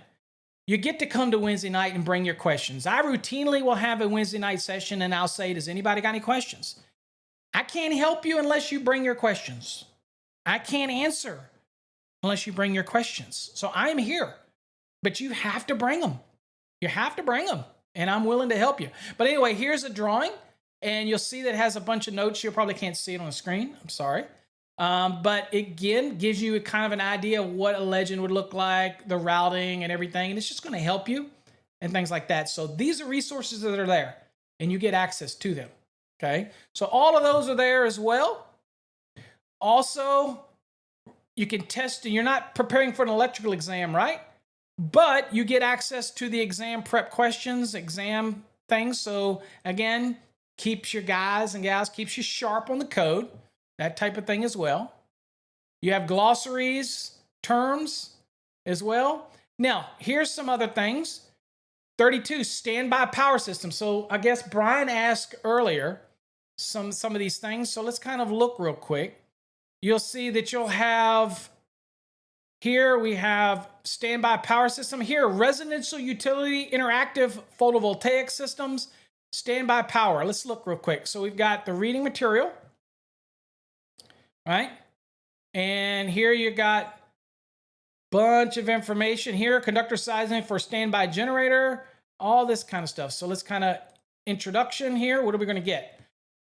You get to come to Wednesday night and bring your questions. I routinely will have a Wednesday night session and I'll say, does anybody got any questions? I can't help you unless you bring your questions. I can't answer unless you bring your questions. So I'm here, but you have to bring them. You have to bring them. and I'm willing to help you. But anyway, here's a drawing, and you'll see that it has a bunch of notes. You probably can't see it on the screen. I'm sorry. But again, gives you kind of an idea of what a legend would look like, the routing and everything, and it's just going to help you and things like that. So these are resources that are there, and you get access to them. Okay, so all of those are there as well. Also, you can test, and you're not preparing for an electrical exam, right? But you get access to the exam prep questions, exam things. So again, keeps your guys and gals, keeps you sharp on the code, that type of thing as well. You have glossaries, terms as well. Now, here's some other things. 32, standby power system. So I guess Brian asked earlier some of these things. So let's kind of look real quick. You'll see that you'll have, here we have standby power system. Here, residential utility interactive photovoltaic systems, standby power. Let's look real quick. So we've got the reading material, right? And here you got bunch of information here, conductor sizing for standby generator, all this kind of stuff. So let's kind of introduction here. What are we going to get?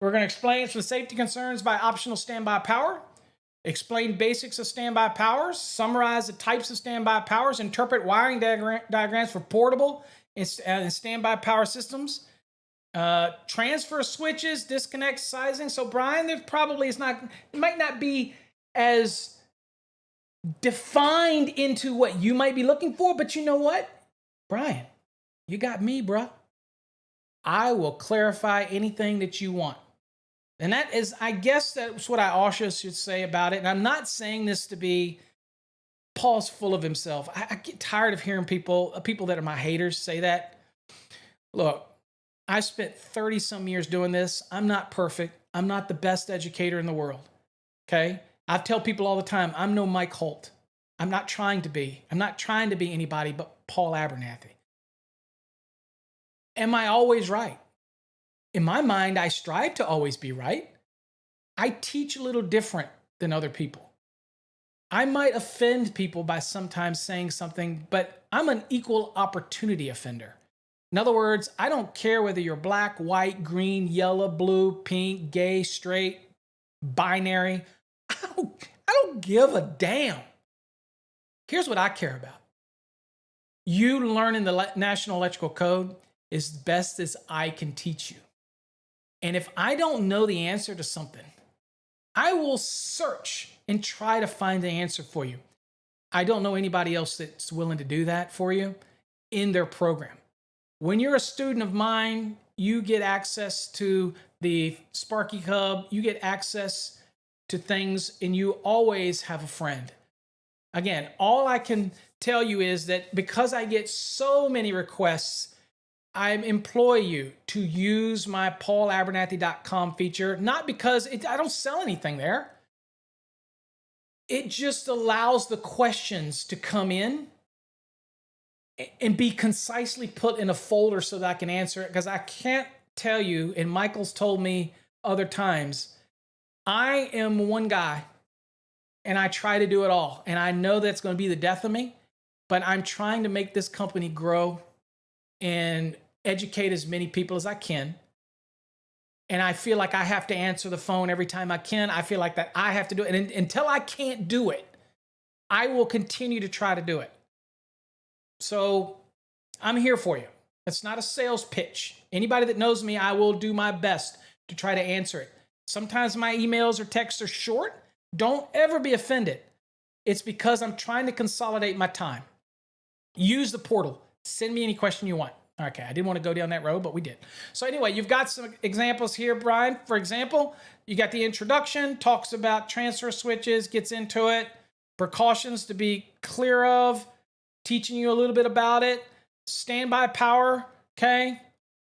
We're going to explain some safety concerns by optional standby power, explain basics of standby powers, summarize the types of standby powers, interpret wiring diagrams for portable and standby power systems, transfer switches, disconnect sizing. So Brian, there probably is not, it might not be as defined into what you might be looking for, but you know what, Brian, you got me, bruh. I will clarify anything that you want. And that is, I guess that's what I also should say about it. And I'm not saying this to be Paul's full of himself. I get tired of hearing people that are my haters say that. Look, I spent 30 some years doing this. I'm not perfect. I'm not the best educator in the world. Okay? I tell people all the time, I'm no Mike Holt. I'm not trying to be. I'm not trying to be anybody but Paul Abernathy. Am I always right? In my mind, I strive to always be right. I teach a little different than other people. I might offend people by sometimes saying something, but I'm an equal opportunity offender. In other words, I don't care whether you're black, white, green, yellow, blue, pink, gay, straight, binary. I don't give a damn. Here's what I care about. You learning the National Electrical Code as best as I can teach you. And if I don't know the answer to something, I will search and try to find the answer for you. I don't know anybody else that's willing to do that for you in their program. When you're a student of mine, you get access to the Sparky Hub, you get access to things, and you always have a friend. Again, all I can tell you is that because I get so many requests, I employ you to use my paulabernathy.com feature, not because I don't sell anything there. It just allows the questions to come in and be concisely put in a folder so that I can answer it, because I can't tell you, and Michael's told me other times, I am one guy and I try to do it all. And I know that's going to be the death of me, but I'm trying to make this company grow and educate as many people as I can. And I feel like I have to answer the phone every time I can. I feel like that I have to do it. And until I can't do it, I will continue to try to do it. So I'm here for you. It's not a sales pitch. Anybody that knows me, I will do my best to try to answer it. Sometimes my emails or texts are short. Don't ever be offended. It's because I'm trying to consolidate my time. Use the portal. Send me any question you want. Okay, I didn't want to go down that road, but we did. So anyway, you've got some examples here, Brian. For example, you got the introduction, talks about transfer switches, gets into it, precautions to be clear of, teaching you a little bit about it, standby power, okay,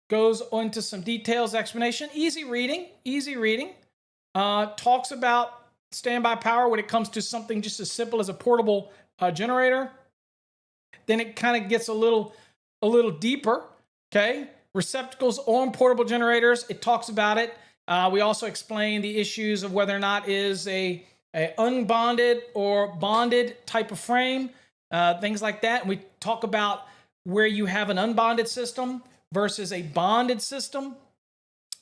goes into some details, explanation, easy reading, talks about standby power when it comes to something just as simple as a portable generator. Then it kind of gets a little deeper, okay? Receptacles on portable generators, it talks about it. We also explain the issues of whether or not is a unbonded or bonded type of frame, things like that. And we talk about where you have an unbonded system, versus a bonded system.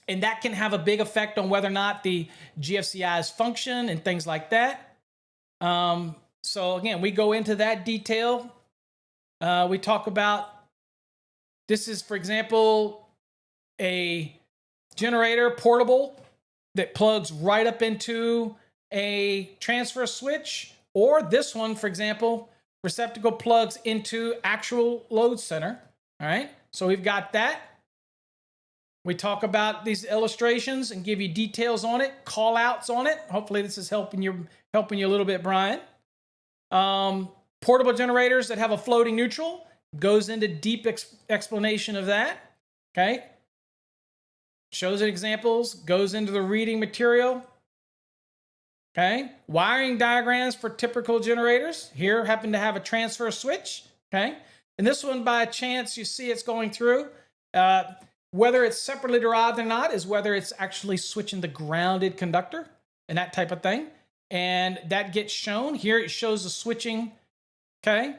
And that can have a big effect on whether or not the GFCIs function and things like that. So again, we go into that detail. We talk about, this is, for example, a generator portable that plugs right up into a transfer switch, or this one, for example, receptacle plugs into actual load center. All right, so we've got that. We talk about these illustrations and give you details on it, call outs on it. Hopefully this is helping you a little bit, Brian. Portable generators that have a floating neutral, goes into deep explanation of that. Okay. Shows examples, goes into the reading material. Okay. Wiring diagrams for typical generators. Here happen to have a transfer switch. Okay. And this one, by chance, you see it's going through. Whether it's separately derived or not is whether it's actually switching the grounded conductor and that type of thing. And that gets shown. Here it shows the switching, okay,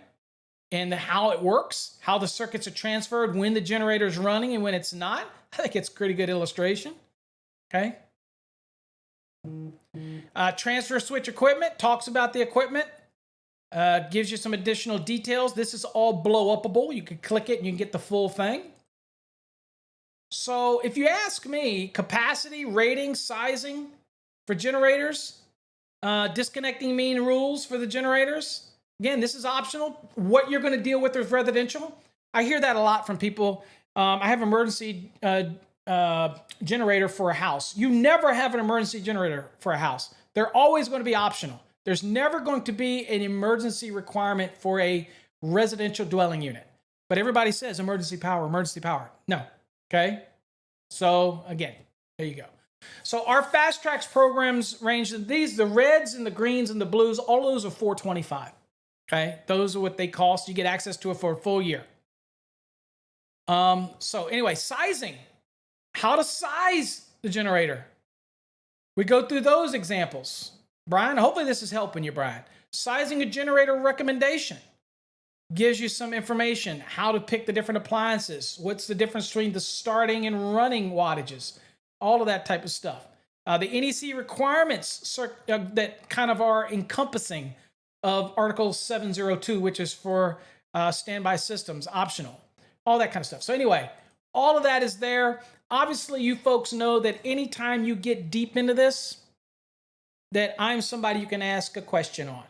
and how it works, how the circuits are transferred, when the generator is running and when it's not. I think it's a pretty good illustration, okay? Transfer switch equipment, talks about the equipment, gives you some additional details. This is all blow-upable. You can click it and you can get the full thing. So if you ask me, capacity, rating, sizing for generators, disconnecting mean rules for the generators. Again, this is optional. What you're going to deal with is residential. I hear that a lot from people. I have an emergency generator for a house. You never have an emergency generator for a house. They're always going to be optional. There's never going to be an emergency requirement for a residential dwelling unit. But everybody says emergency power, emergency power. No. Okay, so again, there you go. So our fast tracks programs range, these, the reds and the greens and the blues, all those are $425. Okay, those are what they cost. You get access to it for a full year. So anyway, sizing, how to size the generator. We go through those examples. Brian, hopefully this is helping you, Brian. Sizing a generator recommendation. Gives you some information, how to pick the different appliances, what's the difference between the starting and running wattages, all of that type of stuff. The NEC requirements that kind of are encompassing of Article 702, which is for standby systems, optional, all that kind of stuff. So anyway, all of that is there. Obviously, you folks know that anytime you get deep into this, that I'm somebody you can ask a question on.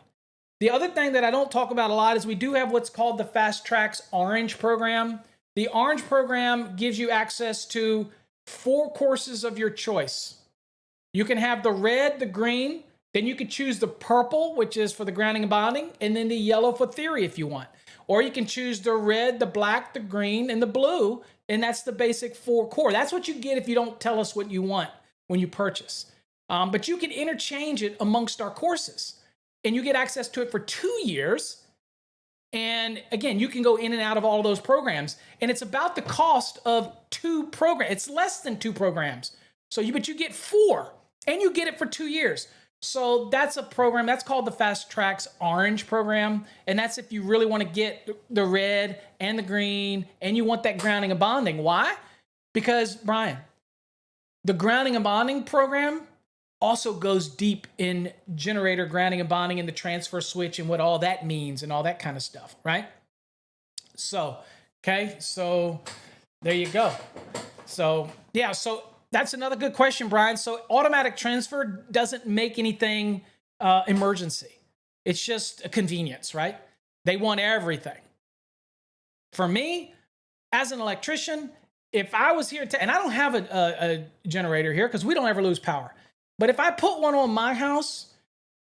The other thing that I don't talk about a lot is we do have what's called the Fast Tracks Orange program. The Orange program gives you access to 4 courses of your choice. You can have the red, the green, then you can choose the purple, which is for the grounding and bonding, and then the yellow for theory if you want. Or you can choose the red, the black, the green, and the blue, and that's the basic 4 core. That's what you get if you don't tell us what you want when you purchase. But you can interchange it amongst our courses. And you get access to it for 2 years. And again, you can go in and out of all of those programs. And it's about the cost of 2 programs. It's less than 2 programs. But you get 4, and you get it for 2 years. So that's a program that's called the Fast Tracks Orange program. And that's if you really want to get the red and the green, and you want that grounding and bonding. Why? Because, Brian, the grounding and bonding program also goes deep in generator grounding and bonding and the transfer switch and what all that means and all that kind of stuff, right? So, okay, so there you go. So, yeah, so that's another good question, Brian. So automatic transfer doesn't make anything emergency. It's just a convenience, right? They want everything. For me, as an electrician, if I was here, and I don't have a generator here because we don't ever lose power. But if I put one on my house,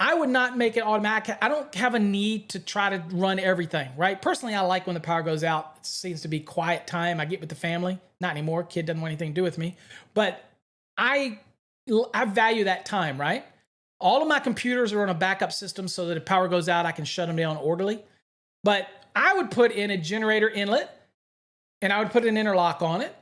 I would not make it automatic. I don't have a need to try to run everything, right? Personally, I like when the power goes out. It seems to be quiet time. I get with the family. Not anymore. Kid doesn't want anything to do with me. But I value that time, right? All of my computers are on a backup system so that if power goes out, I can shut them down orderly. But I would put in a generator inlet, and I would put an interlock on it.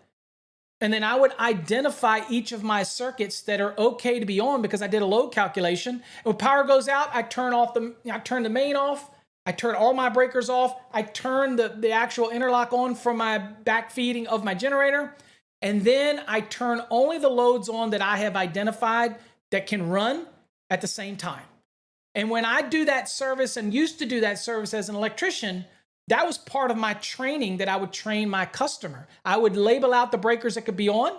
And then I would identify each of my circuits that are okay to be on because I did a load calculation. And when power goes out, I turn the main off, I turn all my breakers off. I turn the actual interlock on for my back feeding of my generator. And then I turn only the loads on that I have identified that can run at the same time. And when I do that service and used to do that service as an electrician, that was part of my training that I would train my customer. I would label out the breakers that could be on.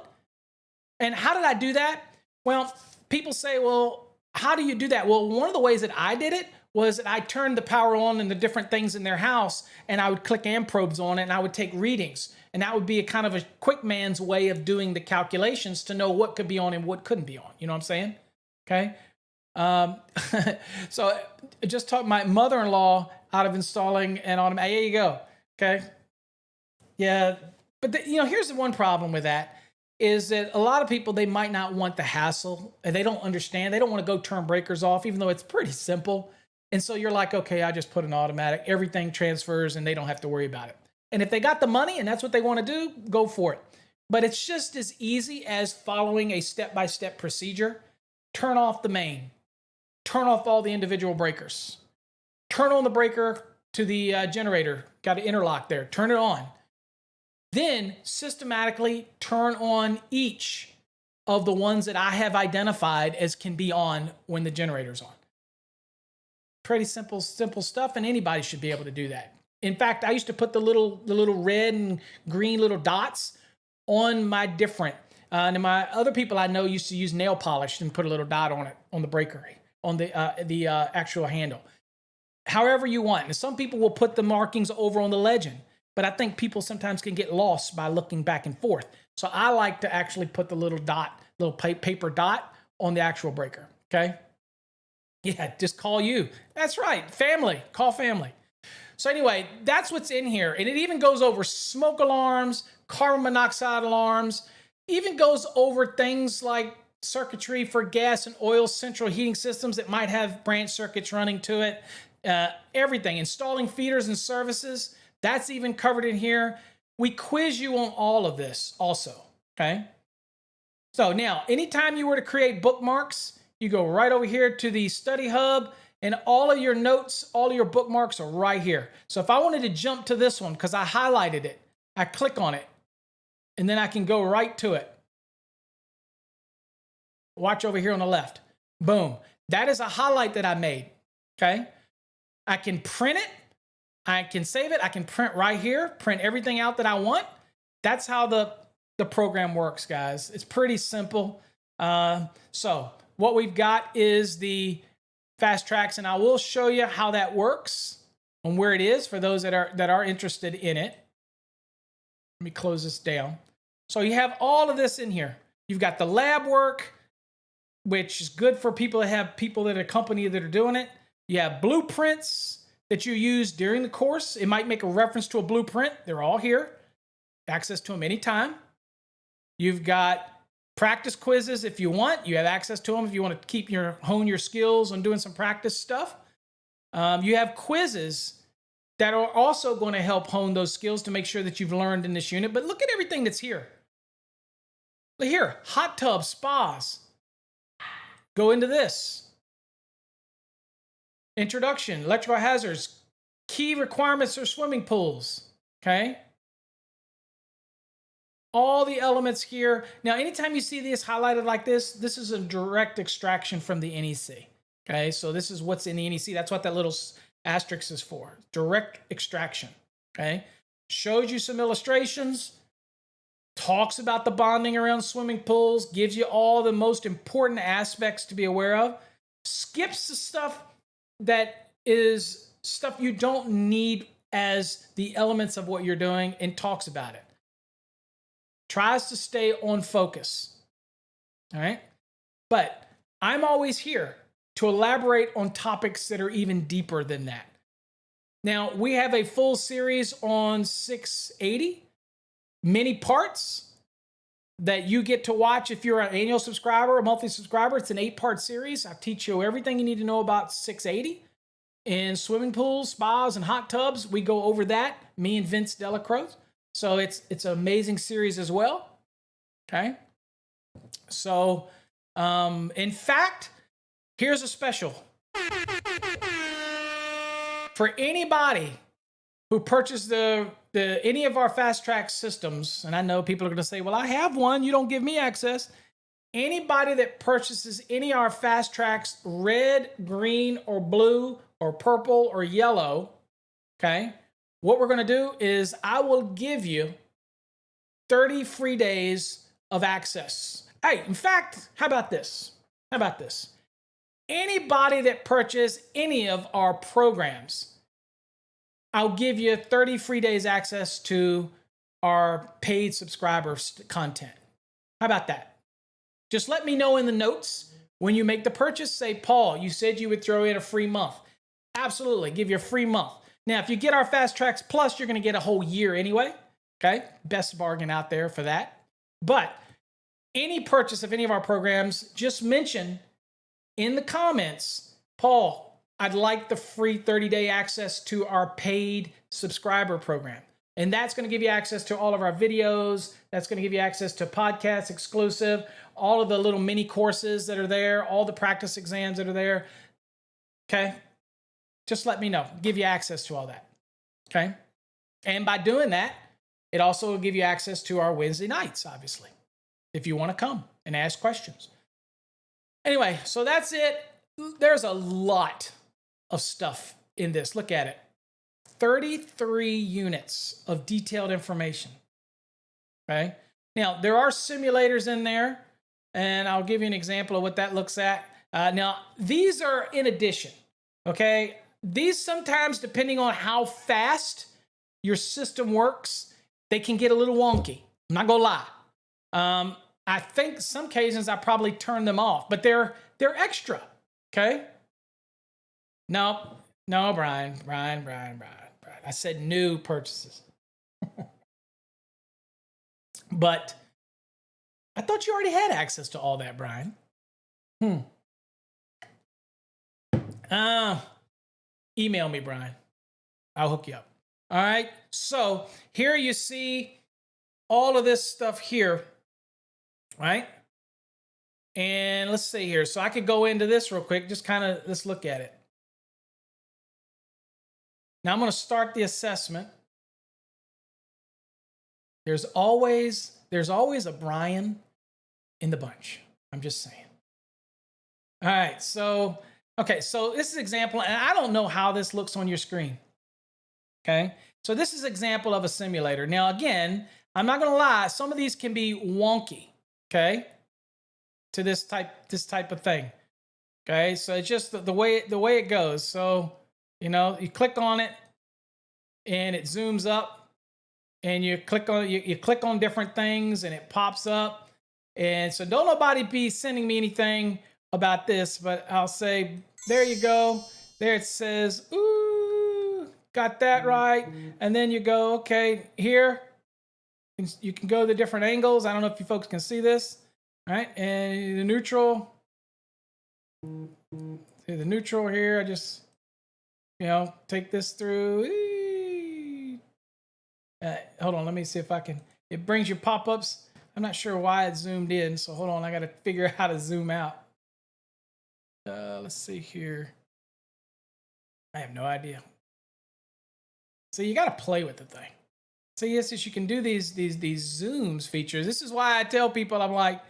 And how did I do that? Well, people say, well, how do you do that? Well, one of the ways that I did it was that I turned the power on and the different things in their house, and I would click amp probes on it, and I would take readings. And that would be a kind of a quick man's way of doing the calculations to know what could be on and what couldn't be on. You know what I'm saying? Okay. So I just taught my mother-in-law out of installing an automatic. There you go. Okay. Yeah. But here's the one problem with that is that a lot of people, they might not want the hassle, and they don't understand. They don't want to go turn breakers off, even though it's pretty simple. And so you're like, okay, I just put an automatic, everything transfers and they don't have to worry about it. And if they got the money and that's what they want to do, go for it. But it's just as easy as following a step-by-step procedure. Turn off the main. Turn off all the individual breakers. Turn on the breaker to the generator. Got an interlock there. Turn it on. Then systematically turn on each of the ones that I have identified as can be on when the generator's on. Pretty simple stuff, and anybody should be able to do that. In fact, I used to put the little red and green little dots on my different. And my other people I know used to use nail polish and put a little dot on it, on the breaker, on the actual handle. However you want. And some people will put the markings over on the legend, but I think people sometimes can get lost by looking back and forth. So I like to actually put the little dot, little paper dot on the actual breaker. Okay. Yeah, just call you. That's right. Family. Call family. So anyway, that's what's in here. And it even goes over smoke alarms, carbon monoxide alarms, even goes over things like circuitry for gas and oil central heating systems that might have branch circuits running to it. Everything. Installing feeders and services. That's even covered in here. We quiz you on all of this also. Okay. So now, anytime you were to create bookmarks, you go right over here to the study hub, and all of your notes, all of your bookmarks are right here. So if I wanted to jump to this one, because I highlighted it, I click on it, and then I can go right to it. Watch over here on the left. Boom. That is a highlight that I made. Okay. I can print it. I can save it. I can print right here, print everything out that I want. That's how the program works, guys. It's pretty simple. So what we've got is the fast tracks, and I will show you how that works and where it is for those that are interested in it. Let me close this down. So you have all of this in here. You've got the lab work, which is good for people that have people at a company that are doing it. You have blueprints that you use during the course. It might make a reference to a blueprint. They're all here. Access to them anytime. You've got practice quizzes if you want. You have access to them if you want to hone your skills on doing some practice stuff. You have quizzes that are also going to help hone those skills to make sure that you've learned in this unit. But look at everything that's here. Look here, hot tubs, spas. Go into this. Introduction, electrical hazards, key requirements for swimming pools. Okay. All the elements here. Now, anytime you see this highlighted like this is a direct extraction from the NEC. Okay, so this is what's in the NEC. That's what that little asterisk is for. Direct extraction. Okay, shows you some illustrations, talks about the bonding around swimming pools, gives you all the most important aspects to be aware of, skips the stuff that is stuff you don't need as the elements of what you're doing, and talks about it. Tries to stay on focus. All right. But I'm always here to elaborate on topics that are even deeper than that. Now, we have a full series on 680, many parts that you get to watch if you're an annual subscriber, a monthly subscriber. It's an 8-part series. I teach you everything you need to know about 680. In swimming pools, spas, and hot tubs, we go over that, me and Vince Delacroix. So it's an amazing series as well. Okay. So, in fact, here's a special. for anybody who purchased any of our fast track systems, and I know people are going to say, well, I have one, you don't give me access. Anybody that purchases any of our fast tracks, red, green, or blue, or purple, or yellow, okay, what we're going to do is I will give you 30 free days of access. Hey, in fact, how about this? Anybody that purchased any of our programs, I'll give you 30 free days access to our paid subscribers content. How about that? Just let me know in the notes when you make the purchase. Say, Paul, you said you would throw in a free month. Absolutely, give you a free month. Now, if you get our Fast Tracks Plus, you're going to get a whole year anyway. Okay, best bargain out there for that. But any purchase of any of our programs, just mention in the comments, Paul, I'd like the free 30-day access to our paid subscriber program. And that's going to give you access to all of our videos. That's going to give you access to podcasts exclusive, all of the little mini courses that are there, all the practice exams that are there. Okay? Just let me know. Give you access to all that. Okay? And by doing that, it also will give you access to our Wednesday nights, obviously, if you want to come and ask questions. Anyway, so that's it. There's a lot of stuff in this. Look at it. 33 units of detailed information. Okay. Now, there are simulators in there, and I'll give you an example of what that looks at. Now, these are in addition. Okay. These sometimes, depending on how fast your system works, they can get a little wonky. I'm not going to lie. I think some occasions I probably turn them off, but they're extra, okay? No, Brian. I said new purchases. But I thought you already had access to all that, Brian. Email me, Brian. I'll hook you up. All right, so here you see all of this stuff here. Right? And let's see here. So I could go into this real quick. Just kind of, let's look at it. Now I'm going to start the assessment. There's always a Brian in the bunch. I'm just saying. All right. So, okay. So this is an example, and I don't know how this looks on your screen. Okay. So this is an example of a simulator. Now, again, I'm not going to lie. Some of these can be wonky. Okay, to this type of thing. Okay, so it's just the way it goes. So you click on it, and it zooms up, and you click on different things, and it pops up. And so don't nobody be sending me anything about this, but I'll say there you go. There it says, ooh, got that right. And then you go, okay, here. You can go to the different angles. I don't know if you folks can see this. All right, and the neutral. See the neutral here. I just, take this through. Hold on, let me see if I can. It brings you pop-ups. I'm not sure why it zoomed in, so hold on. I got to figure out how to zoom out. Let's see here. I have no idea. So you got to play with the thing. So yes, you can do these zooms features. This is why I tell people, I'm like,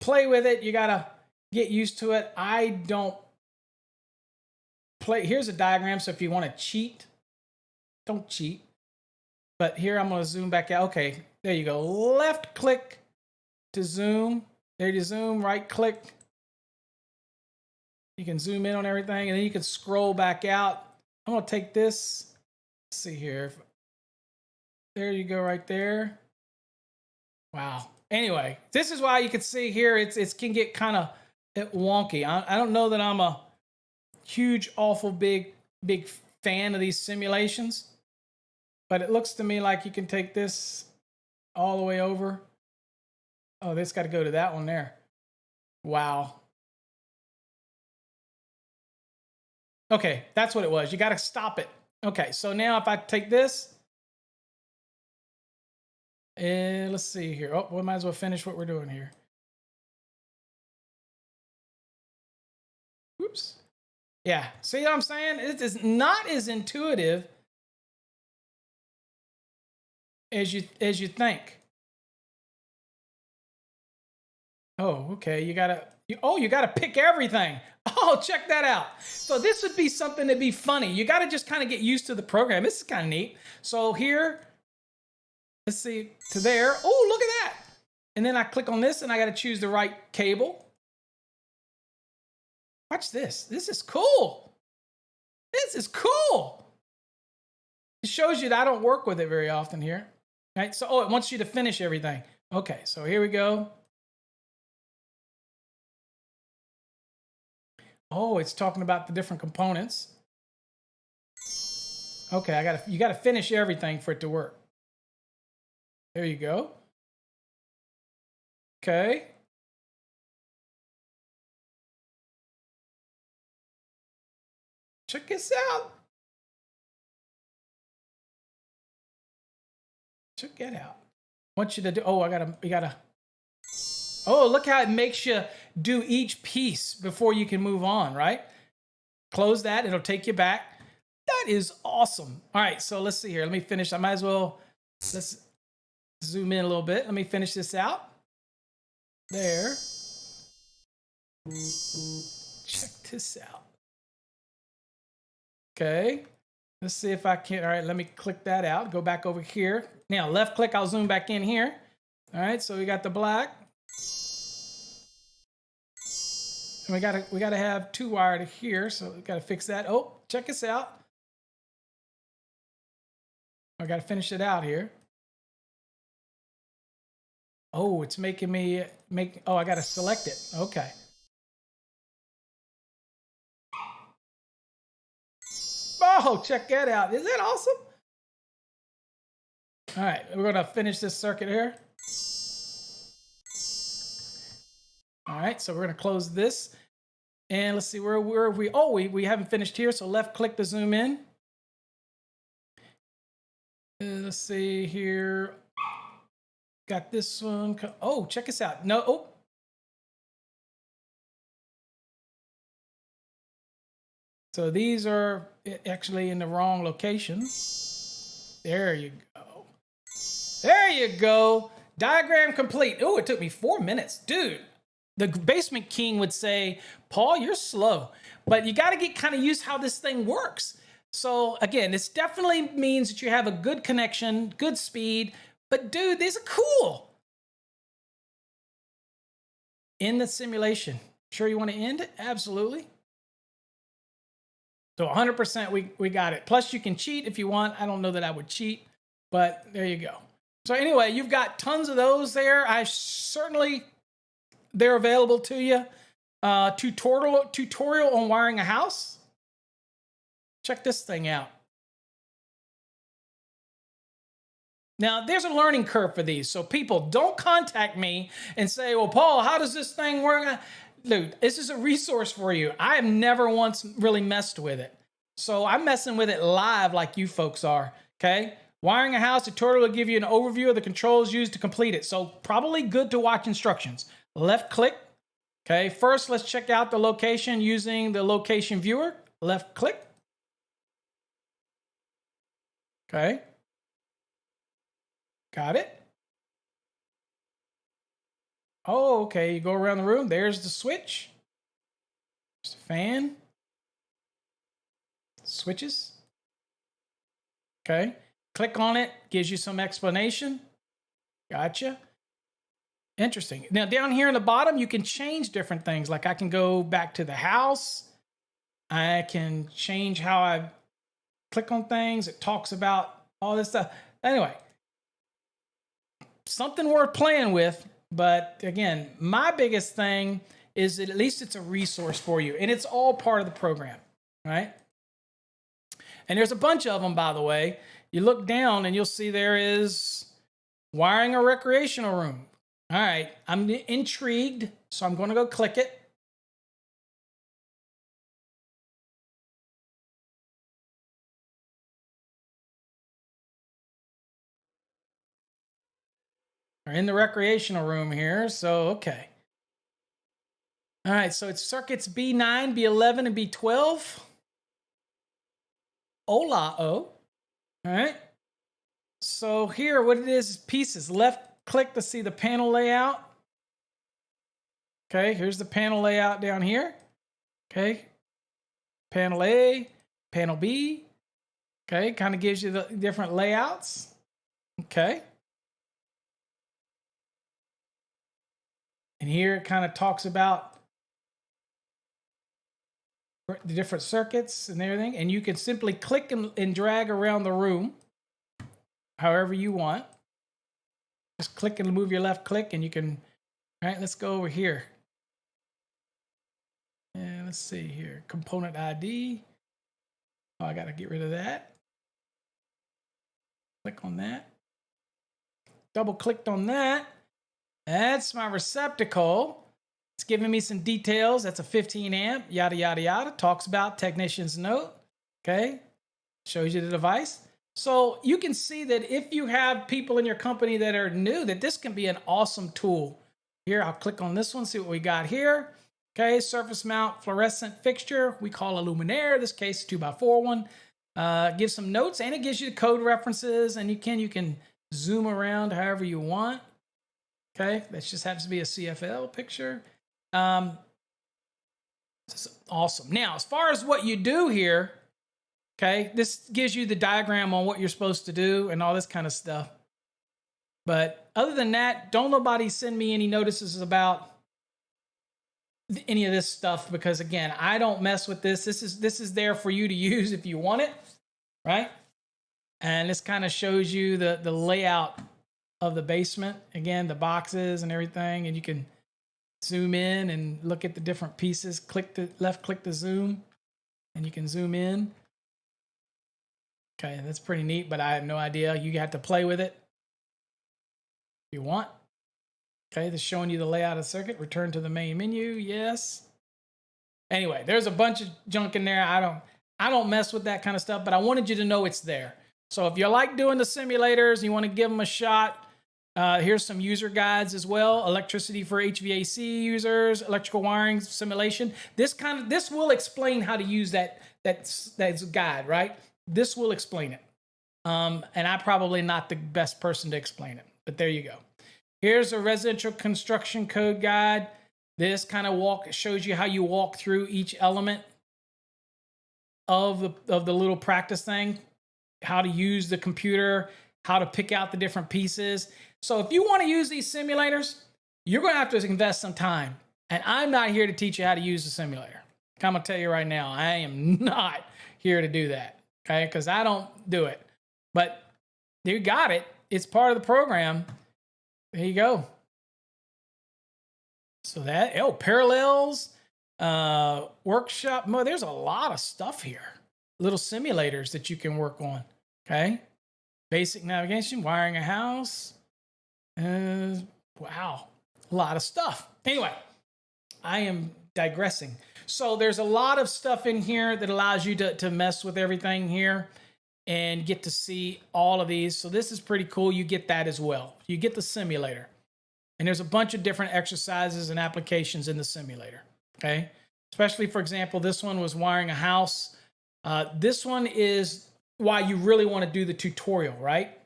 play with it. You gotta get used to it. I don't play. Here's a diagram. So if you want to cheat, don't cheat. But here I'm gonna zoom back out. Okay, there you go. Left click to zoom. There you zoom. Right click. You can zoom in on everything, and then you can scroll back out. I'm gonna take this. Let's see here. There you go, right there. Wow. Anyway, this is why you can see here it can get kind of wonky. I don't know that I'm a huge, awful big fan of these simulations, but it looks to me like you can take this all the way over. Oh, this got to go to that one there. Wow. Okay, that's what it was. You got to stop it. Okay, so now if I take this, and let's see here. Oh, we might as well finish what we're doing here. Oops. Yeah. See what I'm saying? It is not as intuitive as you think. Oh, okay. You gotta pick everything. Oh, check that out. So this would be something to be funny. You gotta just kind of get used to the program. This is kind of neat. So here, let's see, to there. Oh, look at that. And then I click on this and I gotta choose the right cable. Watch this. This is cool. This is cool. It shows you that I don't work with it very often here. Right? So, it wants you to finish everything. Okay, so here we go. Oh, it's talking about the different components. Okay, you gotta finish everything for it to work. There you go. Okay. Check this out. Check it out. I want you to do, you gotta, oh, look how it makes you do each piece before you can move on, right? Close that, it'll take you back. That is awesome. All right, so let's see here. Let me finish. I might as well, let's zoom in a little bit. Let me finish this out. There. Check this out. Okay. Let's see if I can. All right, let me click that out. Go back over here. Now, left click, I'll zoom back in here. All right, so we got the black. And we gotta have 2 wire to here, so we gotta fix that. Oh, check this out. I gotta finish it out here. Oh, it's making me oh, I gotta select it. Okay. Oh, check that out. Is that awesome? All right, we're gonna finish this circuit here. All right, so we're gonna close this. And let's see, where we? Oh, we haven't finished here, so left click to zoom in. Let's see here. Got this one. Oh, check this out. No, oh. So these are actually in the wrong location. There you go. There you go. Diagram complete. Oh, it took me 4 minutes. Dude, the basement king would say, Paul, you're slow. But you got to get kind of used how this thing works. So again, this definitely means that you have a good connection, good speed. But dude, these are cool. End the simulation. Sure you want to end it? Absolutely. So 100% we got it. Plus you can cheat if you want. I don't know that I would cheat, but there you go. So anyway, you've got tons of those there. They're available to you. Tutorial on wiring a house. Check this thing out. Now, there's a learning curve for these. So people, don't contact me and say, well, Paul, how does this thing work? Dude, this is a resource for you. I have never once really messed with it. So I'm messing with it live like you folks are, okay? Wiring a house tutorial will give you an overview of the controls used to complete it. So probably good to watch instructions. Left click. Okay, first let's check out the location using the location viewer. Left click. Okay. Got it. Oh, okay, you go around the room. There's the switch. There's the fan. Switches. Okay. Click on it, gives you some explanation. Gotcha. Interesting. Now down here in the bottom, you can change different things. Like I can go back to the house. I can change how I click on things. It talks about all this stuff. Anyway, something worth playing with. But again, my biggest thing is that at least it's a resource for you. And it's all part of the program, right? And there's a bunch of them, by the way. You look down and you'll see there is wiring a recreational room. All right, I'm intrigued, so I'm going to go click it. We're in the recreational room here, so okay. All right, so it's circuits B9, B11, and B12. Hola, oh. All right. So here, what it is pieces. Left click to see the panel layout. Okay, here's the panel layout down here. Okay, panel A, panel B. Okay, kind of gives you the different layouts. Okay. And here it kind of talks about the different circuits and everything. And you can simply click and drag around the room however you want. Just click and move your left click and you can, all right, let's go over here. And let's see here, component ID. Oh, I got to get rid of that. Click on that. Double clicked on that. That's my receptacle. It's giving me some details. That's a 15 amp, yada, yada, yada. Talks about technician's note. Okay. Shows you the device. So you can see that if you have people in your company that are new, that this can be an awesome tool. Here, I'll click on this one, see what we got here. Okay, surface mount fluorescent fixture. We call a luminaire. This case, 2x4 one. Gives some notes and it gives you code references, and you can zoom around however you want. Okay, that just happens to be a CFL picture. This is awesome. Now, as far as what you do here, okay, this gives you the diagram on what you're supposed to do and all this kind of stuff. But other than that, don't nobody send me any notices about any of this stuff, because again, I don't mess with this. This is there for you to use if you want it, right? And this kind of shows you the layout of the basement. Again, the boxes and everything, and you can zoom in and look at the different pieces. Click the left click to zoom, and you can zoom in. Okay, that's pretty neat, but I have no idea. You have to play with it if you want. Okay, this is showing you the layout of the circuit. Return to the main menu, yes. Anyway, there's a bunch of junk in there. I don't mess with that kind of stuff, but I wanted you to know it's there. So if you like doing the simulators, you want to give them a shot, here's some user guides as well. Electricity for HVAC users, electrical wiring simulation. This will explain how to use that's guide, right? This will explain it. And I'm probably not the best person to explain it, but there you go. Here's a residential construction code guide. This kind of shows you how you walk through each element of the little practice thing, how to use the computer, how to pick out the different pieces. So if you want to use these simulators, you're going to have to invest some time. And I'm not here to teach you how to use the simulator. I'm going to tell you right now, I am not here to do that, okay? Because I don't do it. But you got it. It's part of the program. There you go. So parallels, workshop mode. There's a lot of stuff here. Little simulators that you can work on. Okay. Basic navigation, wiring a house. Wow. A lot of stuff. Anyway, I am digressing. So there's a lot of stuff in here that allows you to mess with everything here and get to see all of these. So this is pretty cool. You get that as well. You get the simulator. And there's a bunch of different exercises and applications in the simulator, okay? Especially, for example, this one was wiring a house. This one is why you really want to do the tutorial, right?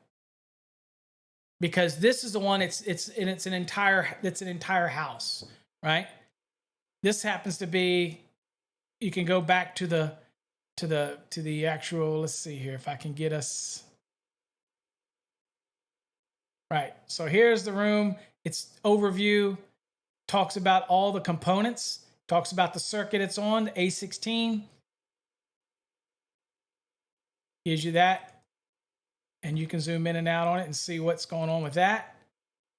Because this is the one, it's an entire house, right? This happens to be, you can go back to the actual, let's see here if I can get us. Right, so here's the room. It's overview, talks about all the components, talks about the circuit it's on, the A16. Gives you that. And you can zoom in and out on it and see what's going on with that.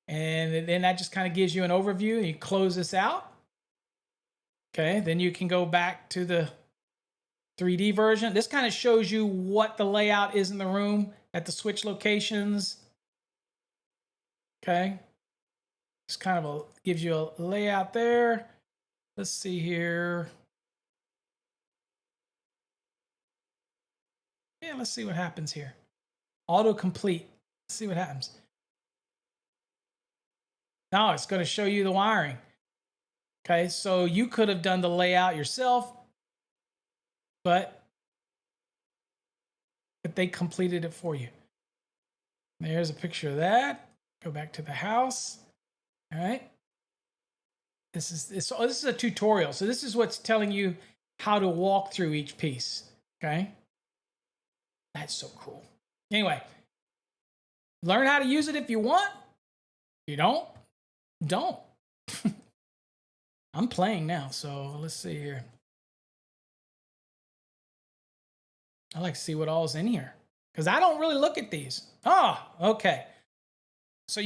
And then that just kind of gives you an overview, and you close this out. Okay, then you can go back to the 3D version. This kind of shows you what the layout is in the room at the switch locations. Okay. Just kind of gives you a layout there. Let's see here. Yeah, let's see what happens here. Autocomplete. Let's see what happens. Now it's going to show you the wiring. Okay, so you could have done the layout yourself, but they completed it for you. There's a picture of that. Go back to the house. All right. This is a tutorial. So this is what's telling you how to walk through each piece. Okay. That's so cool. Anyway, learn how to use it if you want. If you don't. I'm playing now. So let's see here. I like to see what all's in here because I don't really look at these. Oh, okay. So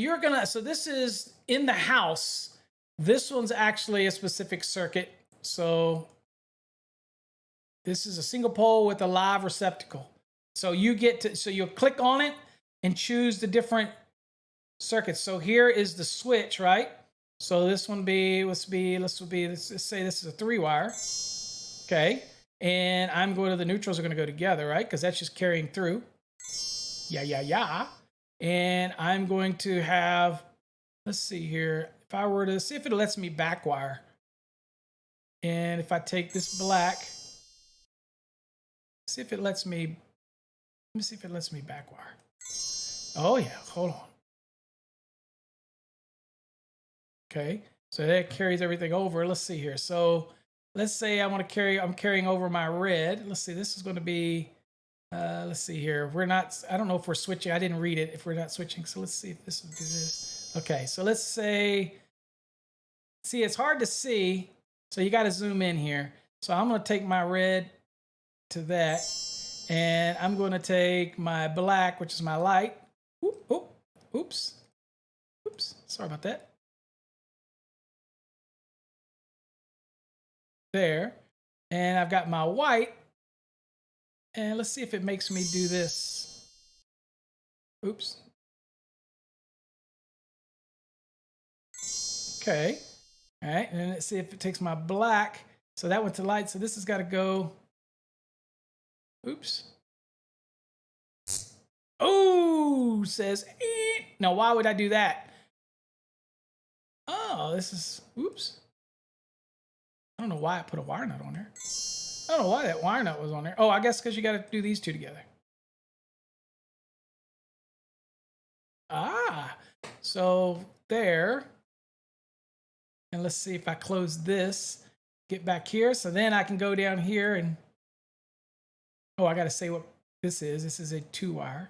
so this is in the house. This one's actually a specific circuit. So this is a single pole with a live receptacle. So you'll click on it and choose the different circuits. So here is the switch, right? So this one let's just say this is a 3-wire. Okay. And I'm going to the neutrals are going to go together, right? Because that's just carrying through. Yeah. And I'm going to have, let's see here. If I were to see if it lets me backwire. And if I take this black, see if it lets me, let me see if it lets me backwire. Oh yeah, hold on. Okay, so that carries everything over. Let's see here. So let's say I'm carrying over my red. Let's see, this is going to be, let's see here. I don't know if we're switching. I didn't read it if we're not switching. So let's see if this will do this. Okay, so let's say, see, it's hard to see. So you got to zoom in here. So I'm going to take my red to that. And I'm going to take my black, which is my light. Oops. Sorry about that. There. And I've got my white. And let's see if it makes me do this. Oops. Okay. All right. And let's see if it takes my black. So that went to light. So this has got to go. Oops. Oh, says. Now, why would I do that? Oh, oops. I don't know why I put a wire nut on there. I don't know why that wire nut was on there. Oh, I guess because you got to do these two together. Ah, so there. And let's see if I close this, get back here. So then I can go down here and, oh, I got to say what this is. This is a 2-wire.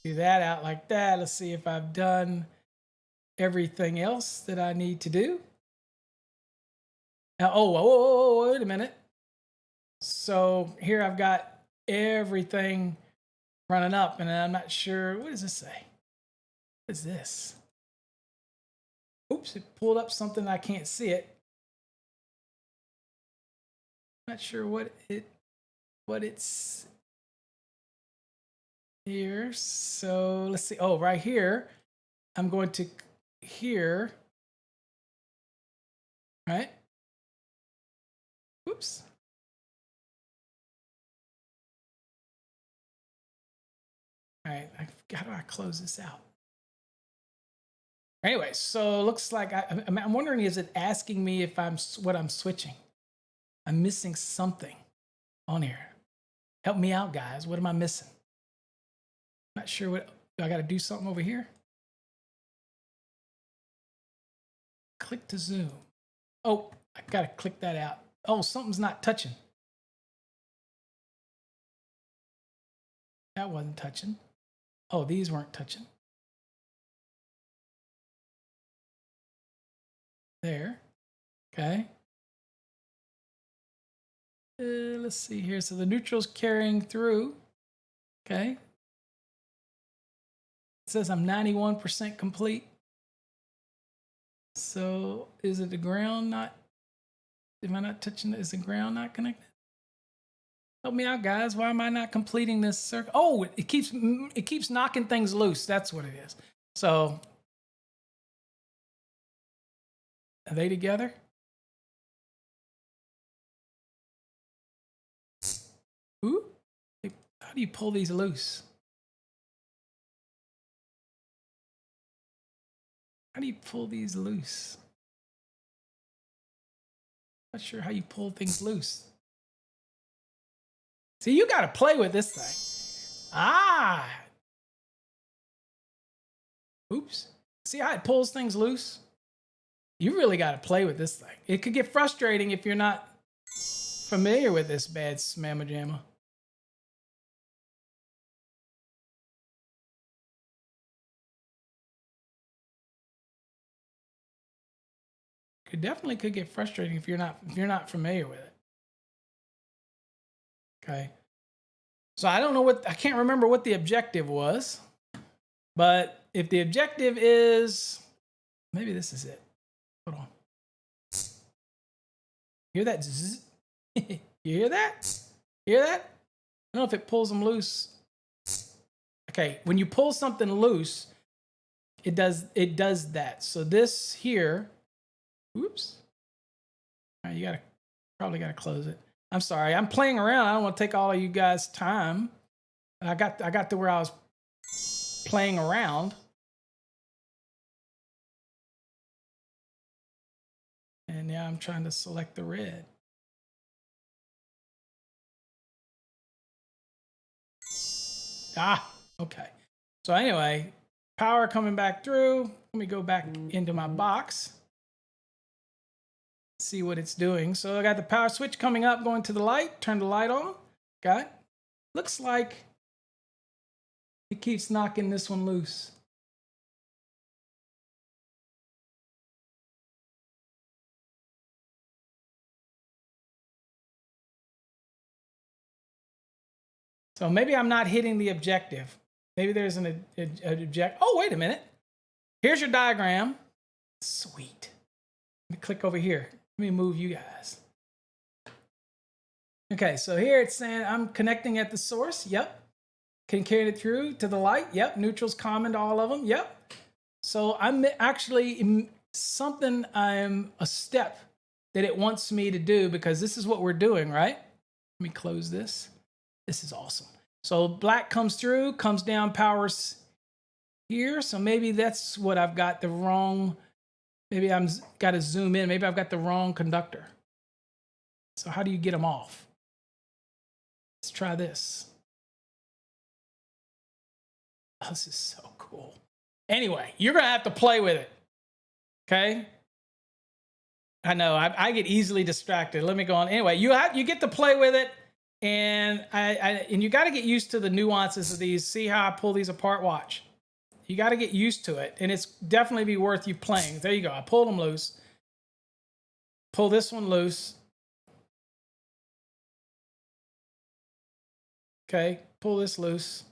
Do that out like that. Let's see if I've done everything else that I need to do. Now, oh, wait a minute. So here I've got everything running up, and I'm not sure. What does this say? What is this? Oops, it pulled up something I can't see it. Not sure what it's here. So let's see. Oh, right here. I'm going to here. Right? Oops. All right. How do I close this out? Anyway, so it looks like I'm wondering, is it asking me if what I'm switching? I'm missing something on here. Help me out, guys. What am I missing? Not sure what. Do I got to do something over here? Click to zoom. Oh, I got to click that out. Oh, something's not touching. That wasn't touching. Oh, these weren't touching. There. Okay. Let's see here. So the neutral's carrying through. Okay. It says I'm 91% complete. So is it the ground not? Am I not touching it? Is the ground not connected? Help me out, guys. Why am I not completing this circle? Oh, it keeps knocking things loose. That's what it is. So are they together? Ooh. How do you pull these loose? How do you pull these loose? Not sure how you pull things loose. See, you got to play with this thing. Ah. Oops. See how it pulls things loose? You really got to play with this thing. It could get frustrating if you're not familiar with this bad mamma jamma. It definitely could get frustrating if you're not familiar with it. Okay. So I don't know I can't remember what the objective was, but if the objective is, maybe this is it. Hold on. Hear that? Zzz? You hear that? Hear that? I don't know if it pulls them loose. Okay, when you pull something loose, it does that. So this here, oops. All right, you probably gotta close it. I'm sorry, I'm playing around. I don't want to take all of you guys' time. I got to where I was playing around. And now I'm trying to select the red. Ah, okay. So anyway, power coming back through. Let me go back into my box. See what it's doing. So I got the power switch coming up, going to the light. Turn the light on. Got it. Looks like it keeps knocking this one loose. So maybe I'm not hitting the objective. Maybe there's an objective. Oh, wait a minute. Here's your diagram. Sweet. Let me click over here. Let me move you guys. Okay, so here it's saying I'm connecting at the source. Yep. Can carry it through to the light. Yep. Neutral's common to all of them. Yep. So I'm actually I'm a step that it wants me to do because this is what we're doing, right? Let me close this. This is awesome. So black comes through, comes down, powers here. So maybe that's what I've got the wrong, maybe I'm got to zoom in. Maybe I've got the wrong conductor. So how do you get them off? Let's try this. Oh, this is so cool. Anyway, you're going to have to play with it. Okay? I know, I get easily distracted. Let me go on. Anyway, you get to play with it. And and you got to get used to the nuances of these. See how I pull these apart? Watch. You got to get used to it, and it's definitely be worth you playing. There you go. I pulled them loose. Pull this one loose. Okay, pull this loose.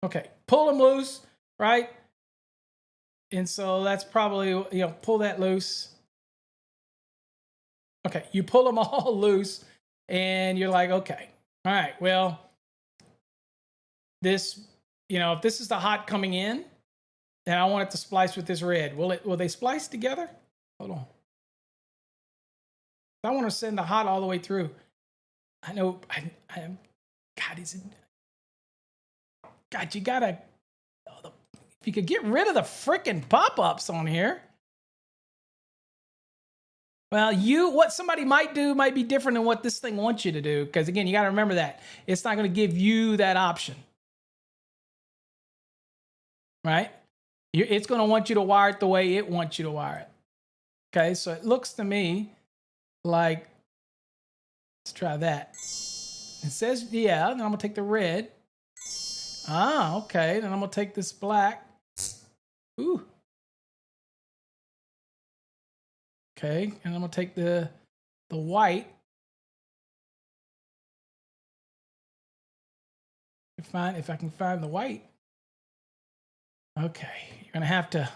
Okay, pull them loose, right? And so that's probably, pull that loose. Okay, you pull them all loose, and you're like, okay, all right, well, this, if this is the hot coming in, then I want it to splice with this red. Will they splice together? Hold on. I want to send the hot all the way through. I know, God, God, you gotta, if you could get rid of the frickin' pop-ups on here. Well, what somebody might do might be different than what this thing wants you to do. Because again, you got to remember that. It's not going to give you that option. Right? It's going to want you to wire it the way it wants you to wire it. Okay, so it looks to me like, let's try that. It says, yeah, then I'm going to take the red. Ah, okay, then I'm going to take this black. Ooh. Okay, and I'm going to take the white. If I can find the white. Okay, you're going to have to.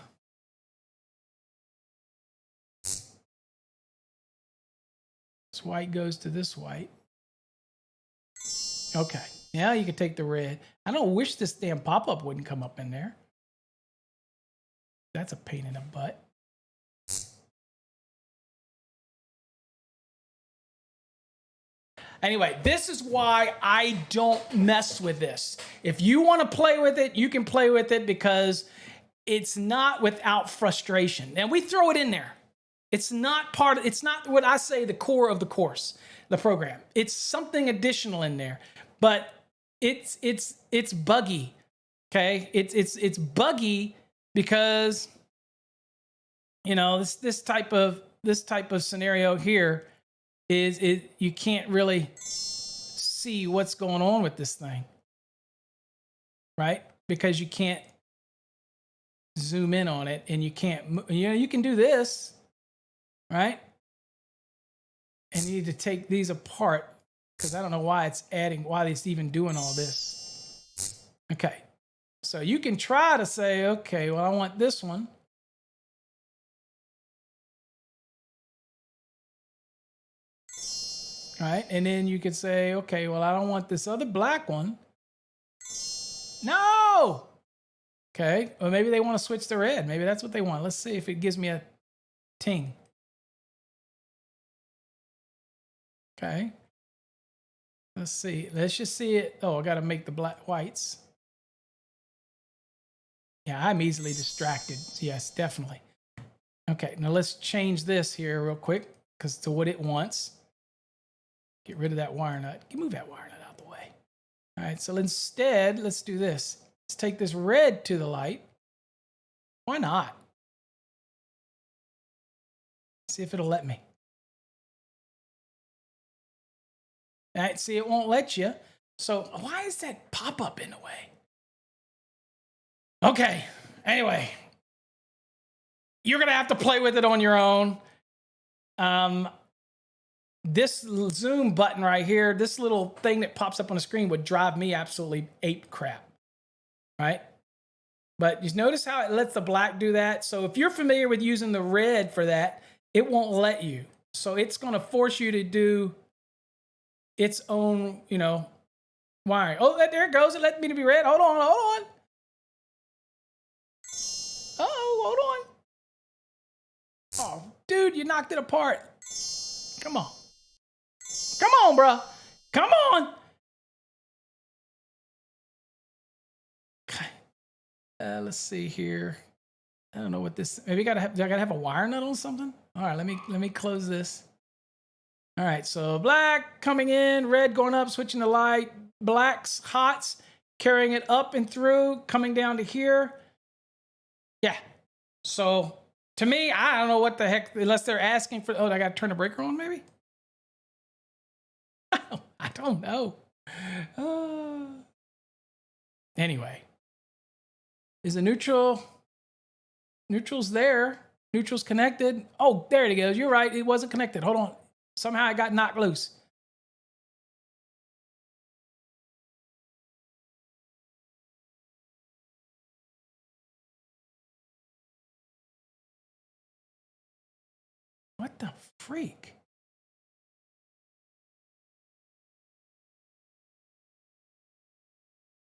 This white goes to this white. Okay, now you can take the red. I don't wish this damn pop-up wouldn't come up in there. That's a pain in the butt. Anyway, this is why I don't mess with this. If you want to play with it, you can play with it because it's not without frustration. And we throw it in there. It's not it's not what I say the core of the course, the program. It's something additional in there, but it's buggy. Okay? It's buggy because this type of scenario here is you can't really see what's going on with this thing, right? Because you can't zoom in on it, and you can't, you can do this, right? And you need to take these apart because I don't know why it's even doing all this. Okay, so you can try to say, okay, well, I want this one. Right, and then you could say, okay, well, I don't want this other black one. No! Okay, well, maybe they want to switch to red. Maybe that's what they want. Let's see if it gives me a ting. Okay. Let's see. Let's just see it. Oh, I got to make the whites. Yeah, I'm easily distracted. Yes, definitely. Okay, now let's change this here real quick because to what it wants. Get rid of that wire nut. Move that wire nut out the way. All right, so instead, let's do this. Let's take this red to the light. Why not? See if it'll let me. All right, see, it won't let you. So why is that pop-up in the way? Okay, anyway. You're going to have to play with it on your own. This zoom button right here, this little thing that pops up on the screen would drive me absolutely ape crap, right? But you notice how it lets the black do that? So if you're familiar with using the red for that, it won't let you. So it's going to force you to do its own, wiring. Oh, there it goes. It let me to be red. Hold on. Oh, hold on. Oh, dude, you knocked it apart. Come on. Come on, bro. Come on. Okay. Let's see here. I don't know what this. Maybe do I gotta have a wire nut on something? All right, let me close this. All right, so black coming in, red going up, switching to light, blacks, hots, carrying it up and through, coming down to here. Yeah. So to me, I don't know what the heck, unless they're asking for. Oh, I gotta turn the breaker on, maybe. I don't know. Anyway, is the neutral's there? Neutral's connected. Oh, there it goes. You're right. It wasn't connected. Hold on. Somehow I got knocked loose. What the freak?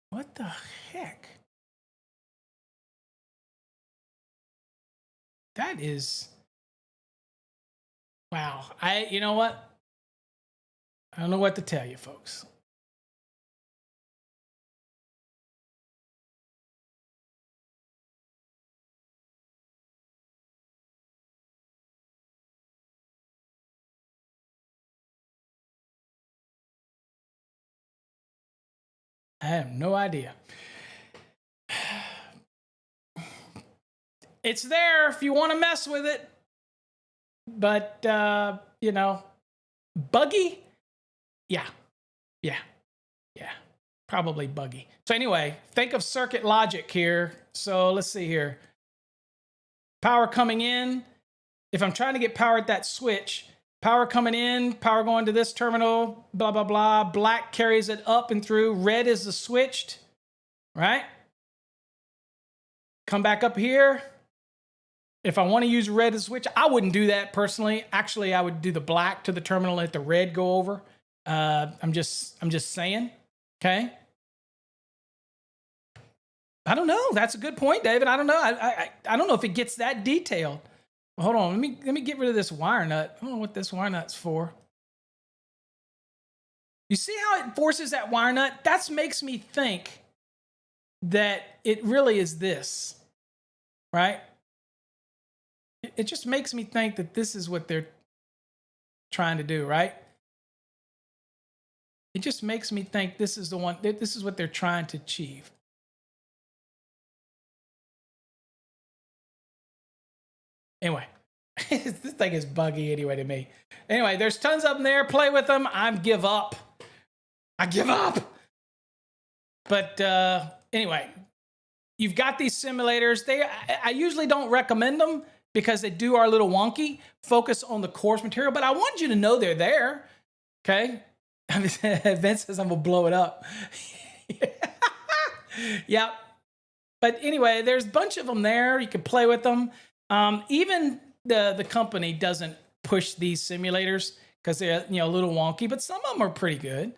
What the heck? That is, wow. You know what? I don't know what to tell you, folks. I have no idea. It's there if you want to mess with it. But, buggy? Yeah. Probably buggy. So anyway, think of circuit logic here. So let's see here. Power coming in. If I'm trying to get power at that switch, power coming in, power going to this terminal, blah, blah, blah. Black carries it up and through. Red is the switched, right? Come back up here. If I want to use red as a switch, I wouldn't do that personally. Actually, I would do the black to the terminal and let the red go over. I'm just saying, okay? I don't know. That's a good point, David. I don't know. I don't know if it gets that detailed. Hold on. Let me get rid of this wire nut. I don't know what this wire nut's for. You see how it forces that wire nut? That makes me think that it really is this, right? It just makes me think that this is what they're trying to do, right? It just makes me think this is the one, this is what they're trying to achieve. Anyway, this thing is buggy anyway to me. Anyway, there's tons of them there. Play with them. I give up. But anyway, you've got these simulators. I usually don't recommend them because they are a little wonky. Focus on the course material, but I want you to know they're there. Okay. Vince says I'm gonna blow it up. Yeah. But anyway, there's a bunch of them there. You can play with them. Even the company doesn't push these simulators because they're a little wonky, but some of them are pretty good.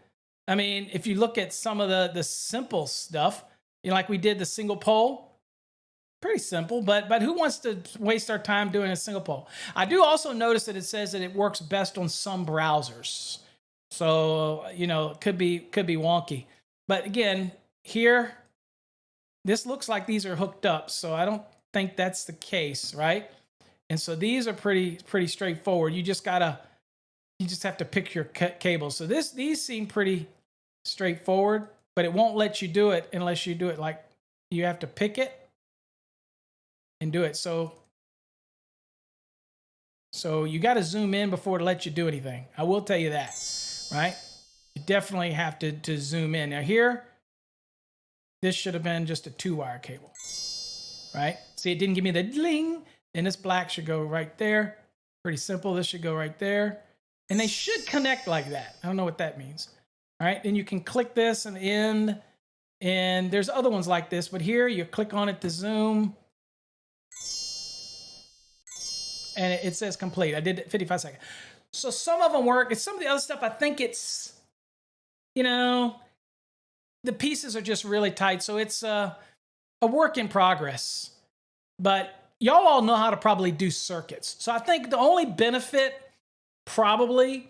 I mean, if you look at some of the simple stuff, like we did the single pole, pretty simple, but who wants to waste our time doing a single pole? I do also notice that it says that it works best on some browsers. So, it could be wonky. But again, here, this looks like these are hooked up. So I don't think that's the case, right? And so these are pretty straightforward. You just have to pick your cables. So these seem pretty straightforward, but it won't let you do it unless you do it like you have to pick it and do it. So you got to zoom in before it lets you do anything. I will tell you that, right? You definitely have to zoom in. Now here, this should have been just a 2-wire cable, right? See, it didn't give me the ding, and this black should go right there. Pretty simple. This should go right there. And they should connect like that. I don't know what that means. All right, then you can click this and end. And there's other ones like this, but here you click on it to zoom. And it says complete. I did it 55 seconds. So some of them work. It's some of the other stuff, I think it's, the pieces are just really tight. So it's a work in progress. But y'all all know how to probably do circuits. So I think the only benefit probably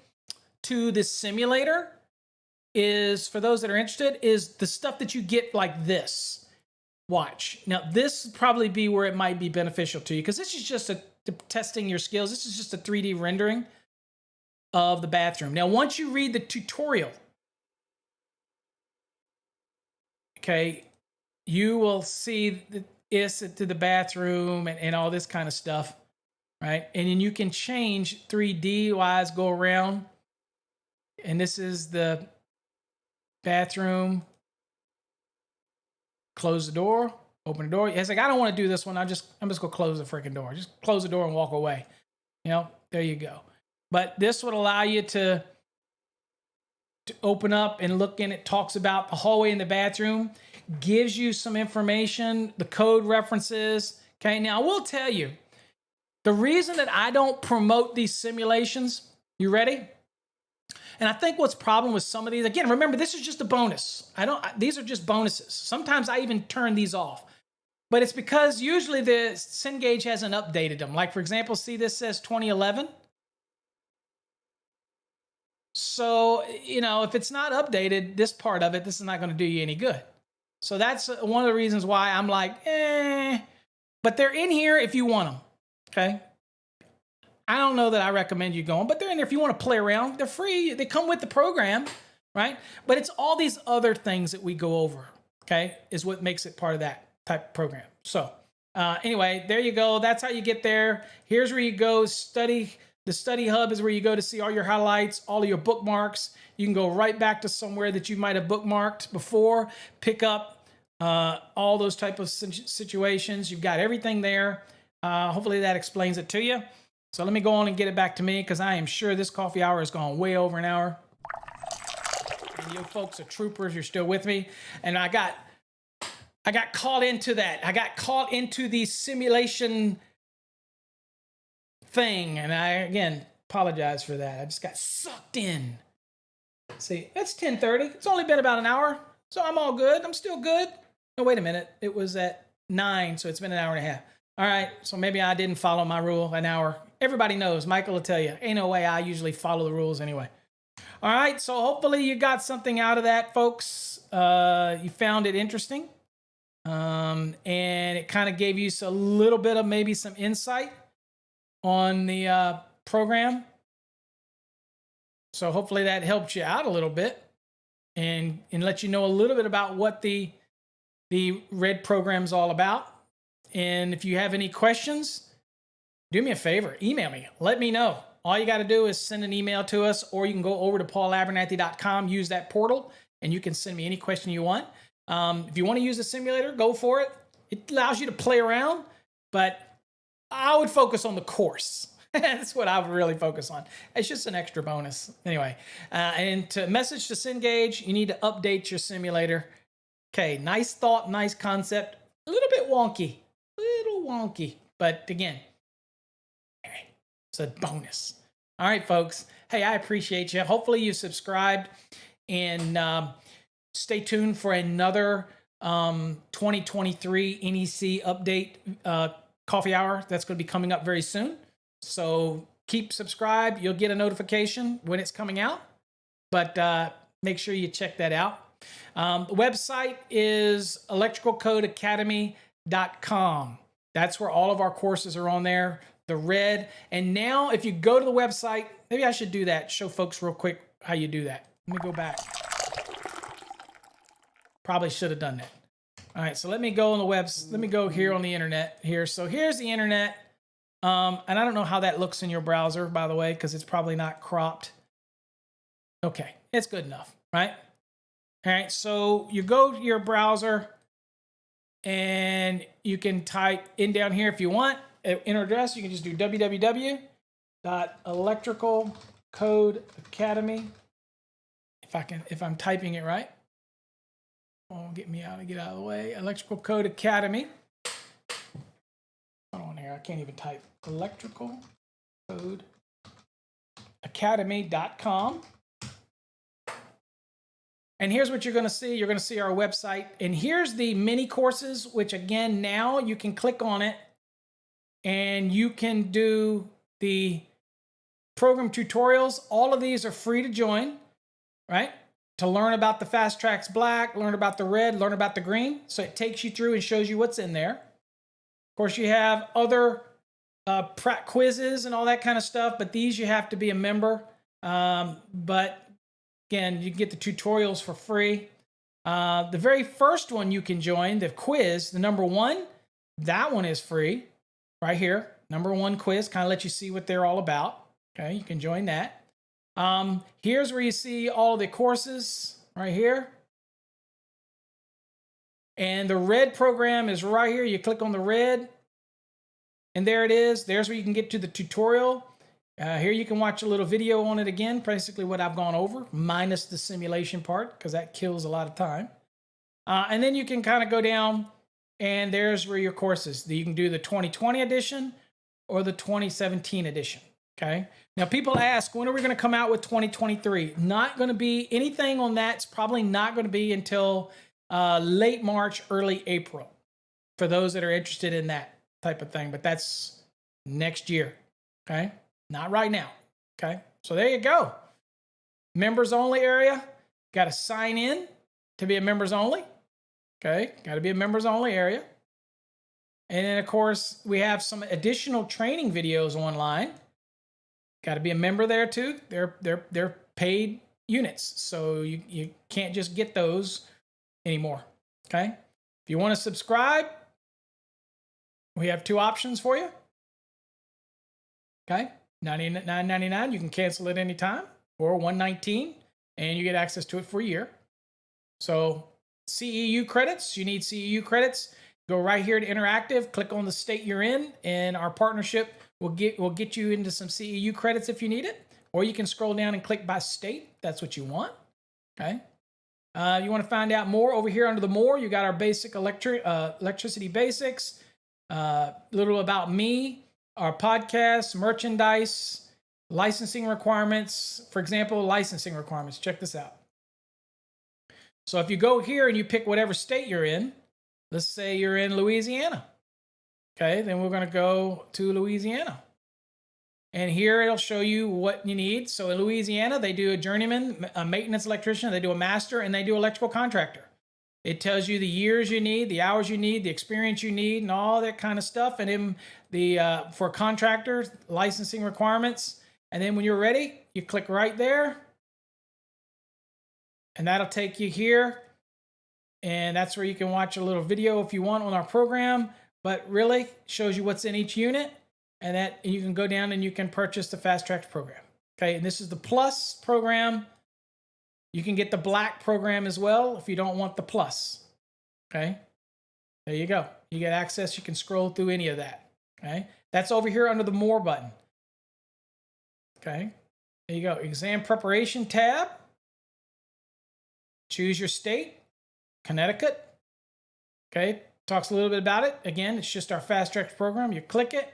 to this simulator is, for those that are interested, is the stuff that you get like this. Watch. Now, this would probably be where it might be beneficial to you, because this is just testing your skills. This is just a 3D rendering of the bathroom. Now, once you read the tutorial, okay, you will see this to the bathroom and all this kind of stuff, right? And then you can change 3D-wise, go around. And this is the bathroom. Close the door, open the door. It's like, I don't want to do this one. I'm just going to close the freaking door. Just close the door and walk away. There you go. But this would allow you to open up and look in. It talks about the hallway in the bathroom, gives you some information, the code references. Okay, now I will tell you, the reason that I don't promote these simulations, you ready? And I think what's problem with some of these, again, remember, this is just a bonus. These are just bonuses. Sometimes I even turn these off. But it's because usually the Cengage hasn't updated them. Like, for example, see this says 2011. So, if it's not updated, this part of it, this is not going to do you any good. So that's one of the reasons why I'm like, but they're in here if you want them, okay? I don't know that I recommend you going, but they're in there if you want to play around. They're free. They come with the program, right? But it's all these other things that we go over, okay, is what makes it part of that type of program. So anyway, there you go. That's how you get there. Here's where you go study. The study hub is where you go to see all your highlights, all of your bookmarks. You can go right back to somewhere that you might have bookmarked before, pick up all those type of situations. You've got everything there. Hopefully that explains it to you. So let me go on and get it back to me, because I am sure this coffee hour has gone way over an hour. And you folks are troopers. You're still with me. And I got caught into that. I got caught into the simulation thing. And I, again, apologize for that. I just got sucked in. See, it's 10:30. It's only been about an hour. So I'm all good. I'm still good. No, wait a minute. It was at 9, so it's been an hour and a half. All right, so maybe I didn't follow my rule, an hour. Everybody knows, Michael will tell you, ain't no way I usually follow the rules anyway. All right, so hopefully you got something out of that, folks. You found it interesting. And it kind of gave you a little bit of maybe some insight on the program. So hopefully that helped you out a little bit and let you know a little bit about what the RED program is all about. And if you have any questions, do me a favor, email me, let me know. All you got to do is send an email to us, or you can go over to paulabernathy.com, use that portal, and you can send me any question you want. If you want to use the simulator, go for it. It allows you to play around, but I would focus on the course. That's what I would really focus on. It's just an extra bonus. Anyway, and to message to Cengage, you need to update your simulator. Okay, nice thought, nice concept. A little bit wonky, but again, it's a bonus. All right, folks. Hey, I appreciate you. Hopefully you subscribed, and stay tuned for another 2023 NEC update coffee hour that's going to be coming up very soon. So keep subscribed. You'll get a notification when it's coming out, but make sure you check that out. The website is electricalcodeacademy.com. That's where all of our courses are on there. The RED. And now if you go to the website, maybe I should do that. Show folks real quick how you do that. Let me go back. Probably should have done that. All right, so let me go on the website. Let me go here on the internet here. So here's the internet. And I don't know how that looks in your browser, by the way, because it's probably not cropped. Okay, it's good enough, right? All right, so you go to your browser and you can type in down here if you want an address. You can just do www.electricalcodeacademy. If I'm typing it right. Oh, get me out of the way. Electrical Code Academy. Hold on here. I can't even type. electricalcodeacademy.com. And here's what you're going to see. You're going to see our website. And here's the mini courses, which again, now you can click on it and you can do the program tutorials. All of these are free to join, right? To learn about the Fast Tracks Black, learn about the red, learn about the green. So it takes you through and shows you what's in there. Of course, you have other prac quizzes and all that kind of stuff, but these you have to be a member. But again, you get the tutorials for free. The very first one you can join, the quiz, the number one, that one is free right here. Number one quiz, kind of let you see what they're all about. Okay, you can join that. Here's where you see all the courses right here. And the RED program is right here. You click on the RED and there it is. There's where you can get to the tutorial. Here you can watch a little video on it again, basically what I've gone over, minus the simulation part, because that kills a lot of time. And then you can kind of go down and there's where your courses. You can do the 2020 edition or the 2017 edition. Okay. Now people ask, when are we going to come out with 2023? Not going to be anything on that. It's probably not going to be until late March, early April for those that are interested in that type of thing. But that's next year. Okay. Not right now. Okay. So there you go. Members only area. Got to sign in to be a members only. Okay. Got to be a members only area. And then of course we have some additional training videos online. Got to be a member there too. They're paid units, so you can't just get those anymore. Okay. If you want to subscribe, we have two options for you. Okay, $99.99. You can cancel it anytime, or $119, and you get access to it for a year. So CEU credits. You need CEU credits. Go right here to interactive. Click on the state you're in, and our partnership will get you into some CEU credits if you need it, or you can scroll down and click by state. That's what you want. Okay. You want to find out more over here under the more. You got our basic electricity basics, little about me, our podcast, merchandise, licensing requirements. For example, licensing requirements. Check this out. So if you go here and you pick whatever state you're in, let's say you're in Louisiana. Okay, then we're going to go to Louisiana. And here it'll show you what you need. So in Louisiana, they do a journeyman, a maintenance electrician, they do a master, and they do electrical contractor. It tells you the years you need, the hours you need, the experience you need, and all that kind of stuff. And then for contractors, licensing requirements. And then when you're ready, you click right there. And that'll take you here. And that's where you can watch a little video if you want on our program. But really shows you what's in each unit. And that you can go down and you can purchase the Fast Tracks program. Okay, and this is the Plus program. You can get the Black program as well if you don't want the Plus. Okay, there you go. You get access. You can scroll through any of that. Okay, that's over here under the More button. Okay, there you go. Exam preparation tab. Choose your state, Connecticut. Okay, talks a little bit about it. Again, it's just our Fast Tracks program. You click it.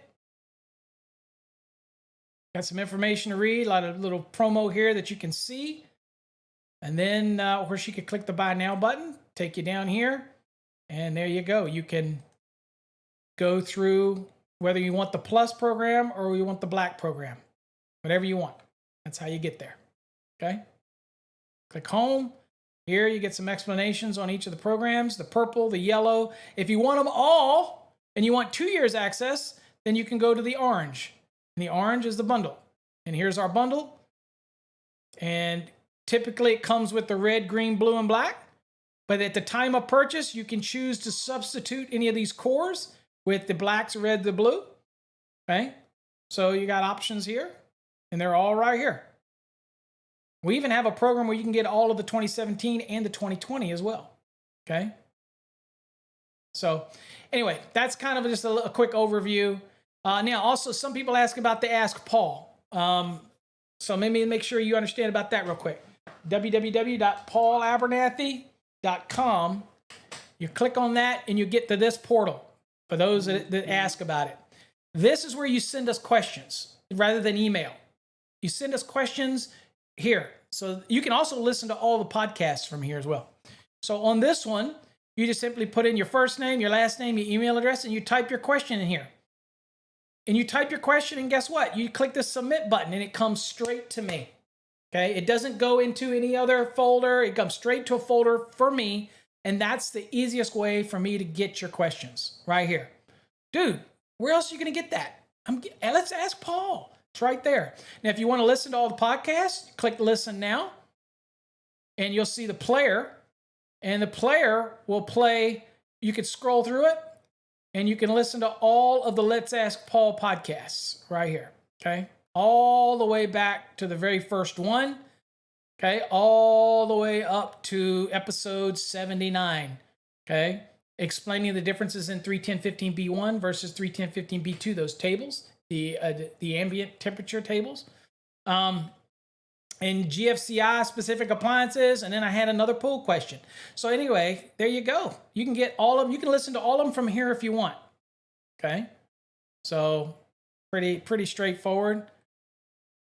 Got some information to read, a lot of little promo here that you can see. And then, of course, you can click the Buy Now button, take you down here. And there you go. You can go through whether you want the Plus program or you want the Black program. Whatever you want. That's how you get there. Okay? Click Home. Here you get some explanations on each of the programs. The purple, the yellow. If you want them all and you want 2 years access, then you can go to the orange. And the orange is the bundle. And here's our bundle. And typically it comes with the red, green, blue, and black. But at the time of purchase, you can choose to substitute any of these cores with the blacks, red, the blue. Okay? So you got options here. And they're all right here. We even have a program where you can get all of the 2017 and the 2020 as well. Okay? So anyway, that's kind of just a quick overview. Now, also, some people ask about the Ask Paul. So maybe make sure you understand about that real quick. www.paulabernathy.com. You click on that and you get to this portal for those that ask about it. This is where you send us questions rather than email. You send us questions here. So you can also listen to all the podcasts from here as well. So on this one, you just simply put in your first name, your last name, your email address, and you type your question in here. And you type your question, and guess what? You click the submit button, and it comes straight to me. Okay? It doesn't go into any other folder. It comes straight to a folder for me, and that's the easiest way for me to get your questions right here. Dude, where else are you going to get that? Let's ask Paul. It's right there. Now, if you want to listen to all the podcasts, click Listen Now, and you'll see the player, and the player will play. You can scroll through it. And you can listen to all of the Let's Ask Paul podcasts right here, okay? All the way back to the very first one, okay? All the way up to episode 79, okay? Explaining the differences in 310.15b1 versus 310.15b2, those tables, the ambient temperature tables. And GFCI specific appliances, and then I had another pool question. So anyway, there you go. You can get all of them. You can listen to all of them from here if you want. Okay, so pretty straightforward.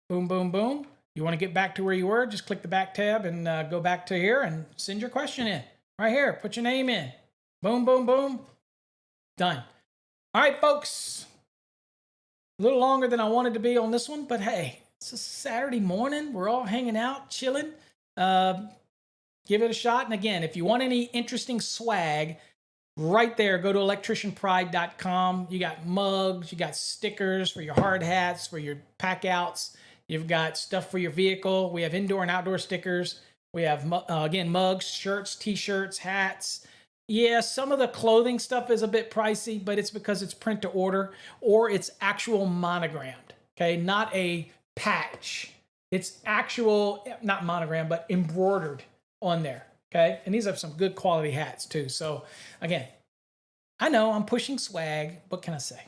Boom, boom, boom. You want to get back to where you were? Just click the back tab and go back to here and send your question in right here. Put your name in. Boom, boom, boom. Done. All right, folks. A little longer than I wanted to be on this one, but hey. It's a Saturday morning. We're all hanging out, chilling. Give it a shot. And again, if you want any interesting swag, right there, go to electricianpride.com. You got mugs, you got stickers for your hard hats, for your pack outs. You've got stuff for your vehicle. We have indoor and outdoor stickers. We have, again, mugs, shirts, t-shirts, hats. Yeah, some of the clothing stuff is a bit pricey, but it's because it's print to order or it's actual monogrammed. Okay, not a patch. It's actual, not monogram, but embroidered on there. Okay. And these are some good quality hats too. So again, I know I'm pushing swag. What can I say?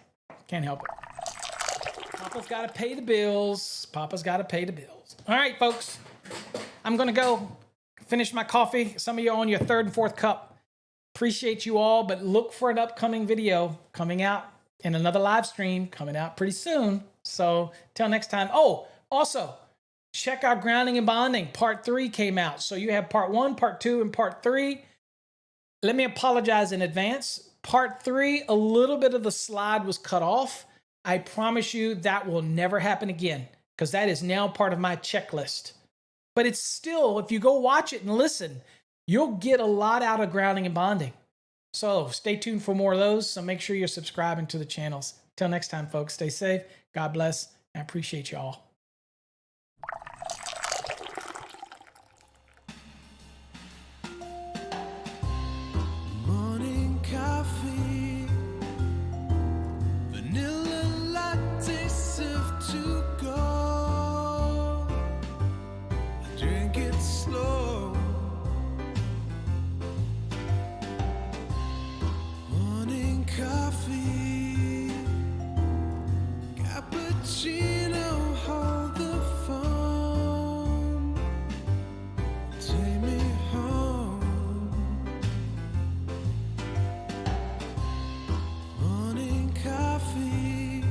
Can't help it. Papa's got to pay the bills. Papa's got to pay the bills. All right, folks. I'm going to go finish my coffee. Some of you are on your third and fourth cup. Appreciate you all, but look for an upcoming video coming out and another live stream coming out pretty soon. So till next time. Oh, also check out Grounding and Bonding. Part 3 came out. So you have part 1, part 2, and part 3. Let me apologize in advance. Part 3, a little bit of the slide was cut off. I promise you that will never happen again because that is now part of my checklist. But it's still, if you go watch it and listen, you'll get a lot out of grounding and bonding. So stay tuned for more of those. So make sure you're subscribing to the channels. Till next time, folks, stay safe. God bless. I appreciate you all. Morning coffee, vanilla latte served to go. I drink it slow. Morning coffee, cappuccino, hold the phone. Take me home. Morning coffee,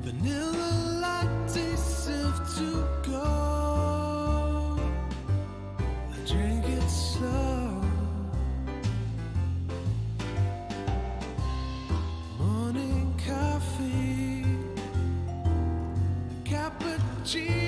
vanilla latte served to go. I drink it slow. Morning coffee, cappuccino.